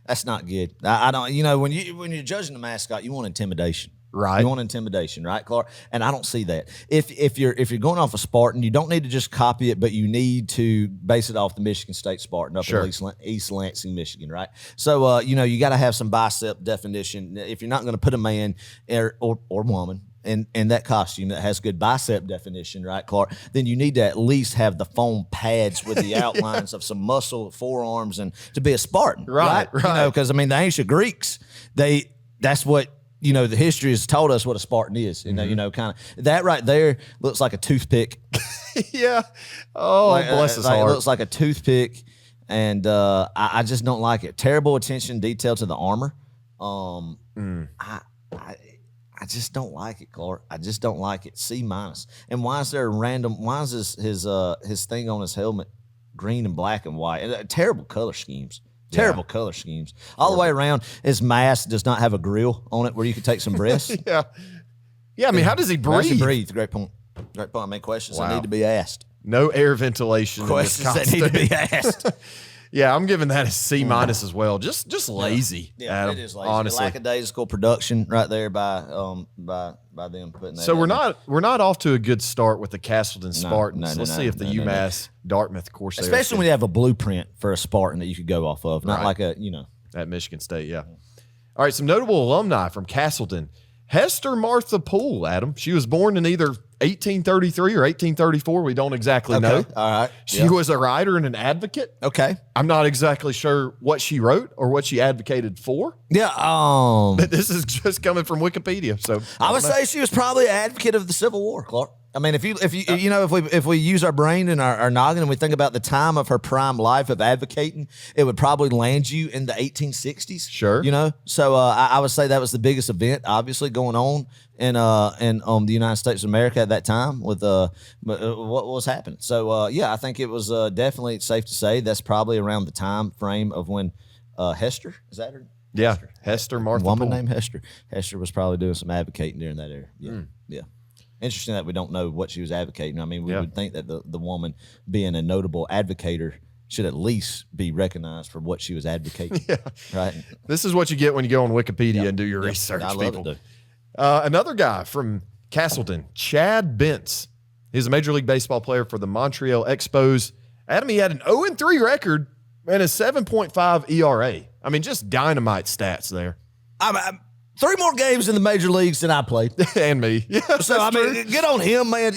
That's not good. I don't. When you're judging the mascot, you want intimidation, right? You want intimidation, right, Clark? And I don't see that. If you're going off a Spartan, you don't need to just copy it, but you need to base it off the Michigan State Spartan up in East Lansing, Michigan, right? So you got to have some bicep definition. If you're not going to put a man or woman in that costume that has good bicep definition, right, Clark, then you need to at least have the foam pads with the outlines of some muscle, forearms, and to be a Spartan, right? Because, the ancient Greeks, that's what, the history has told us what a Spartan is. Kind of that right there looks like a toothpick. Yeah. Oh, bless his heart. It looks like a toothpick, and I just don't like it. Terrible attention detail to the armor. I just don't like it, Clark. I just don't like it. C-. And why is there why is his thing on his helmet green and black and white? And, terrible color schemes. Terrible color schemes. All the way around, his mask does not have a grill on it where you can take some breaths. Yeah. How does he breathe? How does he breathe? Great point. I mean, questions that need to be asked. No air ventilation. Questions that need to be asked. Yeah, I'm giving that a C- as well. Just lazy. Yeah, Adam, it is lazy. Honestly, lackadaisical production right there by them putting that. So we're not off to a good start with the Castleton Spartans. Let's see if the UMass Dartmouth Corsairs, especially when you have a blueprint for a Spartan that you could go off of, not like a at Michigan State. Yeah. All right, some notable alumni from Castleton. Hester Martha Poole, Adam. She was born in either 1833 or 1834. We don't exactly know. All right. She was a writer and an advocate. Okay. I'm not exactly sure what she wrote or what she advocated for. Yeah. But this is just coming from Wikipedia. So I would say she was probably an advocate of the Civil War, Clark. I mean, if we use our brain and our noggin and we think about the time of her prime life of advocating, it would probably land you in the 1860s. Sure. So I would say that was the biggest event, obviously, going on in the United States of America at that time with what was happening. So I think it was definitely safe to say that's probably around the time frame of when Hester, is that her? Yeah, Hester Martha Poole. Woman Poole. named Hester. Hester was probably doing some advocating during that era. Yeah. Yeah. Interesting that we don't know what she was advocating. I mean, we would think that the woman being a notable advocator should at least be recognized for what she was advocating. Right. This is what you get when you go on Wikipedia and do your research, I people. love it, another guy from Castleton, Chad Bentz. He's a Major League Baseball player for the Montreal Expos. Adam, he had an 0-3 record and a 7.5 ERA. I mean, just dynamite stats there. I'm 3 more games in the major leagues than I played. And me. Yeah, so, I mean, good on him, man.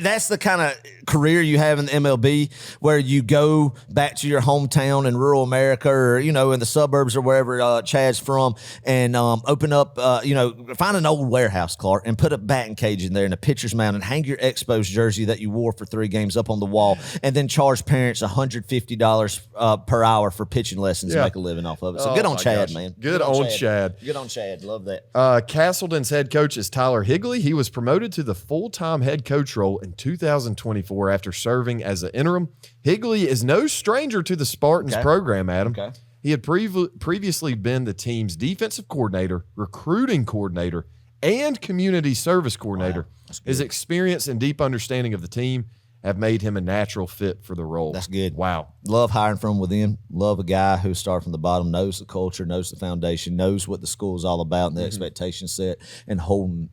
That's the kind of career you have in the MLB where you go back to your hometown in rural America or, in the suburbs or wherever Chad's from and open up, find an old warehouse, Clark, and put a batting cage in there and a pitcher's mound and hang your Expos jersey that you wore for 3 games up on the wall and then charge parents $150 per hour for pitching lessons and make a living off of it. So good on Chad, man. Good on Chad. Good on Chad. Love that. Castleton's head coach is Tyler Higley. He was promoted to the full-time head coach role in 2024 after serving as an interim. Higley is no stranger to the Spartans program, Adam. Okay. He had previously been the team's defensive coordinator, recruiting coordinator, and community service coordinator. Wow. His experience and deep understanding of the team have made him a natural fit for the role. That's good. Wow. Love hiring from within. Love a guy who started from the bottom, knows the culture, knows the foundation, knows what the school is all about and the expectation set, and holding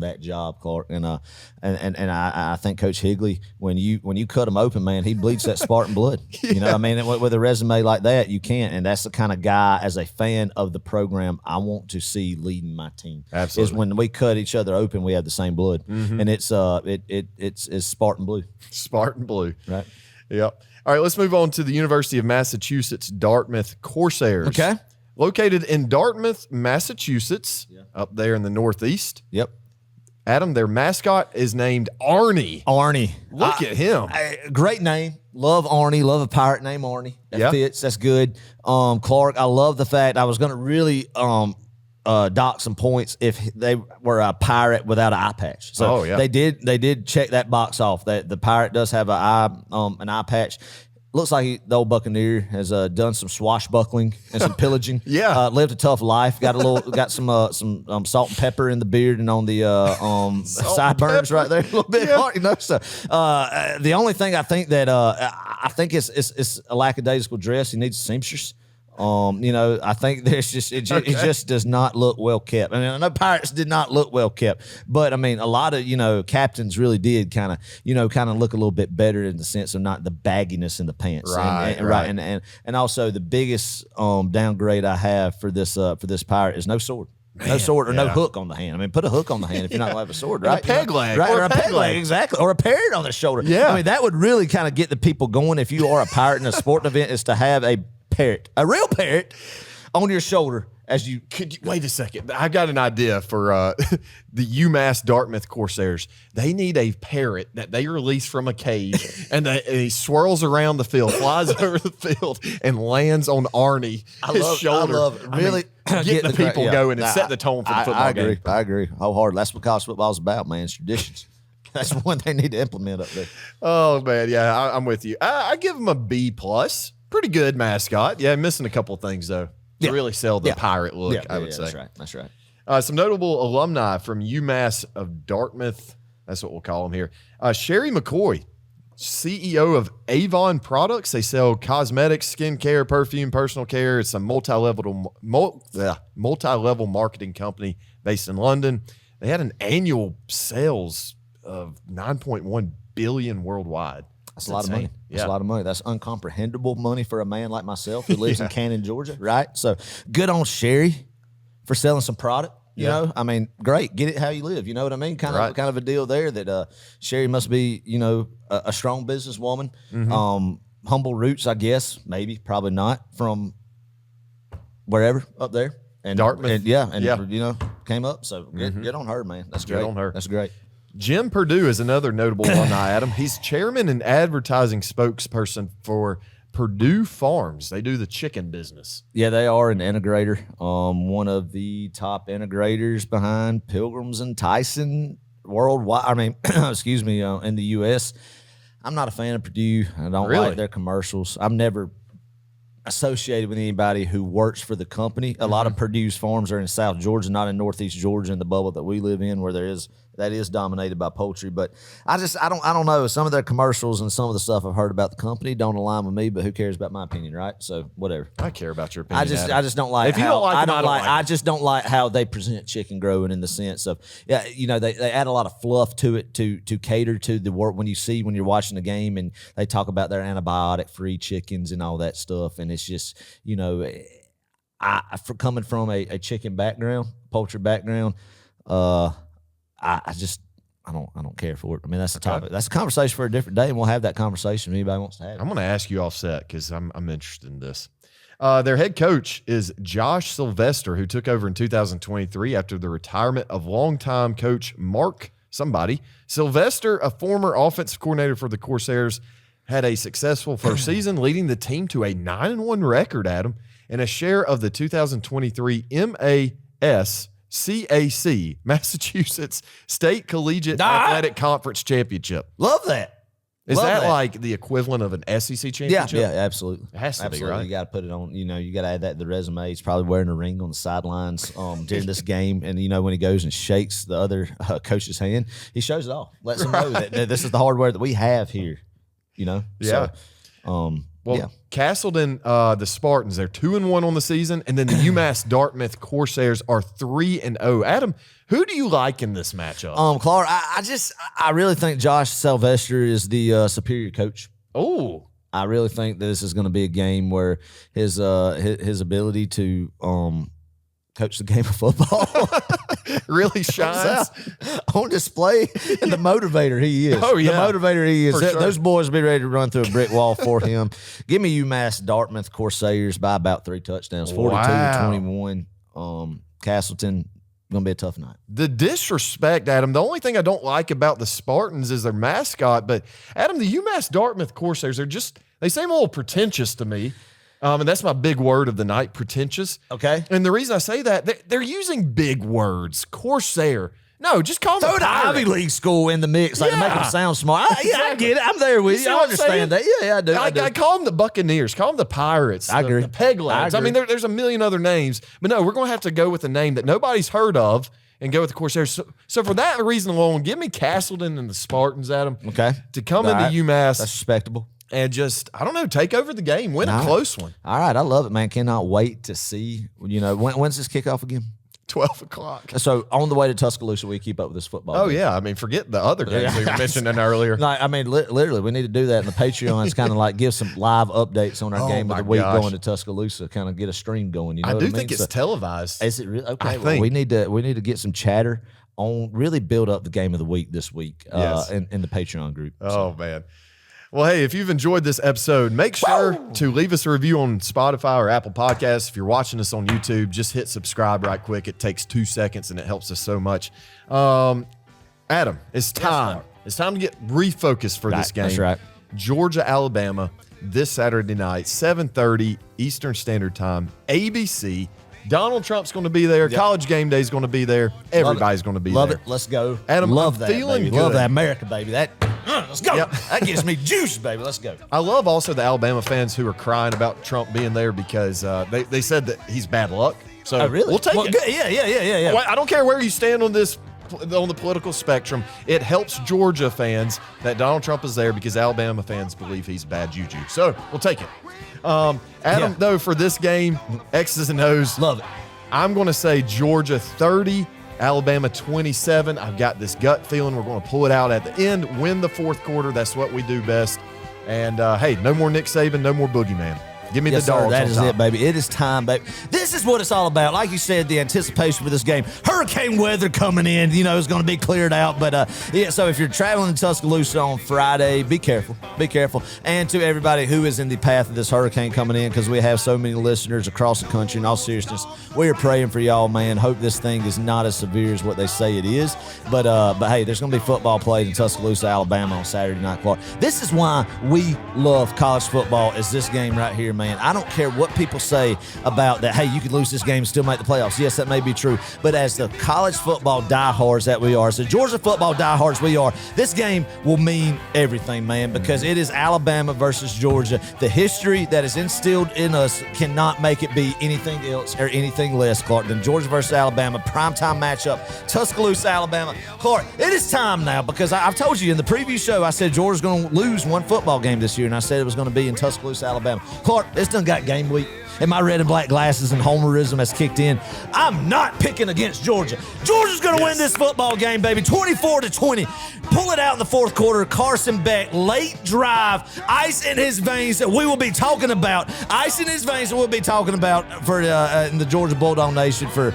that job, Clark. And I think Coach Higley, when you cut him open, man, he bleeds that Spartan blood. You know what I mean? With a resume like that, you can't. And that's the kind of guy, as a fan of the program, I want to see leading my team. Absolutely. Is when we cut each other open, we have the same blood, and it's Spartan blue. Spartan blue. Right. Yep. All right, let's move on to the University of Massachusetts Dartmouth Corsairs. Okay. Located in Dartmouth, Massachusetts, up there in the Northeast. Yep. Adam, their mascot is named Arnie. Arnie. Look at him. Great name. Love Arnie. Love a pirate named Arnie. That fits. That's good. Clark, I love the fact I was going to really dock some points if they were a pirate without an eye patch. So they did check that box off. That the pirate does have an eye patch. Looks like the old Buccaneer has done some swashbuckling and some pillaging. Lived a tough life. Got some salt and pepper in the beard and on the sideburns right there a little bit. You know, so the only thing I think that I think it's a lackadaisical dress. He needs a seamstress. You know, I think there's it just does not look well kept. I mean, I know Pirates did not look well kept, but I mean, a lot of, captains really did kind of look a little bit better in the sense of not the bagginess in the pants. Right. And also the biggest downgrade I have for this Pirate is no sword. Man, no sword or no hook on the hand. I mean, put a hook on the hand if you're not going to have a sword, right? A peg leg. Right, or a peg leg, exactly. Or a parrot on the shoulder. Yeah. I mean, that would really kind of get the people going if you are a pirate in a sporting event, is to have a real parrot on your shoulder as you wait a second. I got an idea for the UMass Dartmouth Corsairs. They need a parrot that they release from a cage and he swirls around the field, flies over the field, and lands on Arnie, his shoulder. I love it. Really get the people going and set the tone for the football game. I agree wholeheartedly. That's what college football's about, man. It's traditions. That's one they need to implement up there. Oh man, yeah, I'm with you. I give them a B+. Pretty good mascot. Yeah, missing a couple of things though to really sell the pirate look. I would say that's right. Some notable alumni from UMass of Dartmouth. That's what we'll call him here. Sherry McCoy, CEO of Avon Products. They sell cosmetics, skincare, perfume, personal care. It's a multi-level marketing company based in London. They had an annual sales of $9.1 billion worldwide. That's a lot of money. That's a lot of money. That's uncomprehendable money for a man like myself who lives in Cannon, Georgia, right? So good on Sherry for selling some product. You know, I mean, great. Get it how you live. You know what I mean? Kind of a deal there that Sherry must be, a strong businesswoman. Humble roots, I guess. Maybe, probably not, from wherever up there. And Dartmouth. And came up. So good on her, man. That's great. Good on her. That's great. Jim Perdue is another notable alumni, Adam. He's chairman and advertising spokesperson for Perdue Farms. They do the chicken business. Yeah, they are an integrator. One of the top integrators behind Pilgrims and Tyson worldwide. I mean, excuse me, in the U.S. I'm not a fan of Perdue. I don't like their commercials. I'm never associated with anybody who works for the company. A lot of Purdue's farms are in South Georgia, not in Northeast Georgia, in the bubble that we live in, where that is dominated by poultry. But I don't know. Some of their commercials and some of the stuff I've heard about the company don't align with me, but who cares about my opinion, right? So whatever. I care about your opinion. I just don't like. If you don't like them, I just don't like how they present chicken growing, in the sense of they add a lot of fluff to it to cater to the work when you're watching the game, and they talk about their antibiotic free chickens and all that stuff, and it's just for coming from a chicken background, poultry background, I don't care for it. I mean, that's the topic. That's a conversation for a different day, and we'll have that conversation if anybody wants to have it. I'm going to ask you offset because I'm interested in this. Their head coach is Josh Sylvester, who took over in 2023 after the retirement of longtime coach Mark somebody. Sylvester, a former offensive coordinator for the Corsairs, had a successful first season, leading the team to a 9-1 record, Adam, and a share of the 2023 MSCAC, Massachusetts State Collegiate Athletic Conference Championship. Love that. Is Love that like the equivalent of an SEC championship? Yeah, absolutely. It has to be, right? You got to put it on, you got to add that to the resume. He's probably wearing a ring on the sidelines during this game. And, when he goes and shakes the other coach's hand, he shows it off. Lets them know that this is the hardware that we have here, Yeah. So, Castleton, the Spartans, they're 2-1 on the season. And then the UMass Dartmouth Corsairs are 3-0. Adam, who do you like in this matchup? Clark, I really think Josh Sylvester is the superior coach. Oh, I really think that this is going to be a game where his ability to coach the game of football really shines on display, and the motivator he is. Oh, yeah. The motivator he is. Sure. Those boys will be ready to run through a brick wall for him. Give me UMass Dartmouth Corsairs by about 3 touchdowns, 42-21. Castleton, going to be a tough night. The disrespect, Adam. The only thing I don't like about the Spartans is their mascot. But, Adam, the UMass Dartmouth Corsairs, they seem a little pretentious to me. And that's my big word of the night, pretentious. Okay. And the reason I say that, they're using big words. Corsair. No, just call them Throw the Ivy League school in the mix, to make them sound smart. I get it. I'm there with you. I understand that. Yeah, I do. I call them the Buccaneers. Call them the Pirates. I agree. The Peg Lads. I mean, there's a million other names. But no, we're going to have to go with a name that nobody's heard of and go with the Corsairs. So for that reason alone, give me Castleton and the Spartans, Adam. Okay. To come into UMass. That's respectable. And just, I don't know, take over the game. Win a close one. All right. I love it, man. Cannot wait to see, when's this kickoff again? 12 o'clock. So on the way to Tuscaloosa, we keep up with this football. Oh, yeah. I mean, forget the other games we were mentioning earlier. No, I mean, literally, we need to do that in the Patreon. It's kind of like give some live updates on our game of the week going to Tuscaloosa, kind of get a stream going. I do think it's televised. Is it really? Okay. Well, we need to get some chatter on, really build up the game of the week this week in the Patreon group. Oh, man. Well, hey, if you've enjoyed this episode, make sure to leave us a review on Spotify or Apple Podcasts. If you're watching us on YouTube, just hit subscribe right quick. It takes 2 seconds, and it helps us so much. Adam, it's time. It's time to get refocused for this game. That's right. Georgia, Alabama, this Saturday night, 7:30 Eastern Standard Time, ABC. Donald Trump's going to be there. Yep. College Game Day is going to be there. Everybody's going to be there. Love it. Let's go. Adam, love I'm that, feeling baby. good. Love that America, baby. Let's go. Yep. That gives me juice, baby. Let's go. I love also the Alabama fans who are crying about Trump being there because they said that he's bad luck. So really? We'll take it. Good. Yeah. Well, I don't care where you stand on the political spectrum. It helps Georgia fans that Donald Trump is there because Alabama fans believe he's bad juju. So we'll take it. Adam, though, for this game, X's and O's. Love it. I'm going to say Georgia 30, Alabama 27. I've got this gut feeling we're going to pull it out at the end, win the fourth quarter. That's what we do best. And, hey, no more Nick Saban, no more Boogeyman. Give me the Dogs. That is top. it, baby. It is time, baby. This is what it's all about. Like you said, the anticipation for this game. Hurricane weather coming in, is going to be cleared out. But, so if you're traveling to Tuscaloosa on Friday, be careful. Be careful. And to everybody who is in the path of this hurricane coming in, because we have so many listeners across the country, in all seriousness, we are praying for y'all, man. Hope this thing is not as severe as what they say it is. But hey, there's going to be football played in Tuscaloosa, Alabama on Saturday night, Clark. This is why we love college football, is this game right here, man. I don't care what people say about that. Hey, you could lose this game and still make the playoffs. Yes, that may be true. But as the college football diehards that we are, as the Georgia football diehards we are, this game will mean everything, man, because it is Alabama versus Georgia. The history that is instilled in us cannot make it be anything else or anything less, Clark, than Georgia versus Alabama, primetime matchup, Tuscaloosa, Alabama. Clark, it is time now, because I've told you in the preview show, I said Georgia's going to lose one football game this year, and I said it was going to be in Tuscaloosa, Alabama. Clark, it's done got game week, and my red and black glasses and homerism has kicked in. I'm not picking against Georgia. Georgia's going to win this football game, baby, 24-20. Pull it out in the fourth quarter. Carson Beck, late drive, ice in his veins that we will be talking about. Ice in his veins that we'll be talking about for in the Georgia Bulldog Nation for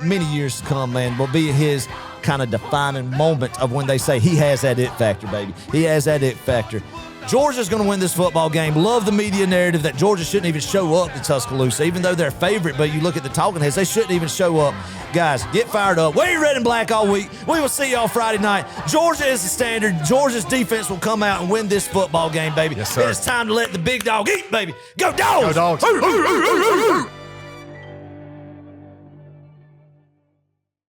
many years to come, man. Will be his kind of defining moment of when they say he has that it factor, baby. He has that it factor. Georgia's going to win this football game. Love the media narrative that Georgia shouldn't even show up to Tuscaloosa, even though they're favorite. But you look at the talking heads, they shouldn't even show up. Guys, get fired up. Wear red and black all week. We will see y'all Friday night. Georgia is the standard. Georgia's defense will come out and win this football game, baby. Yes, sir. It is time to let the big dog eat, baby. Go Dogs! Go Dogs!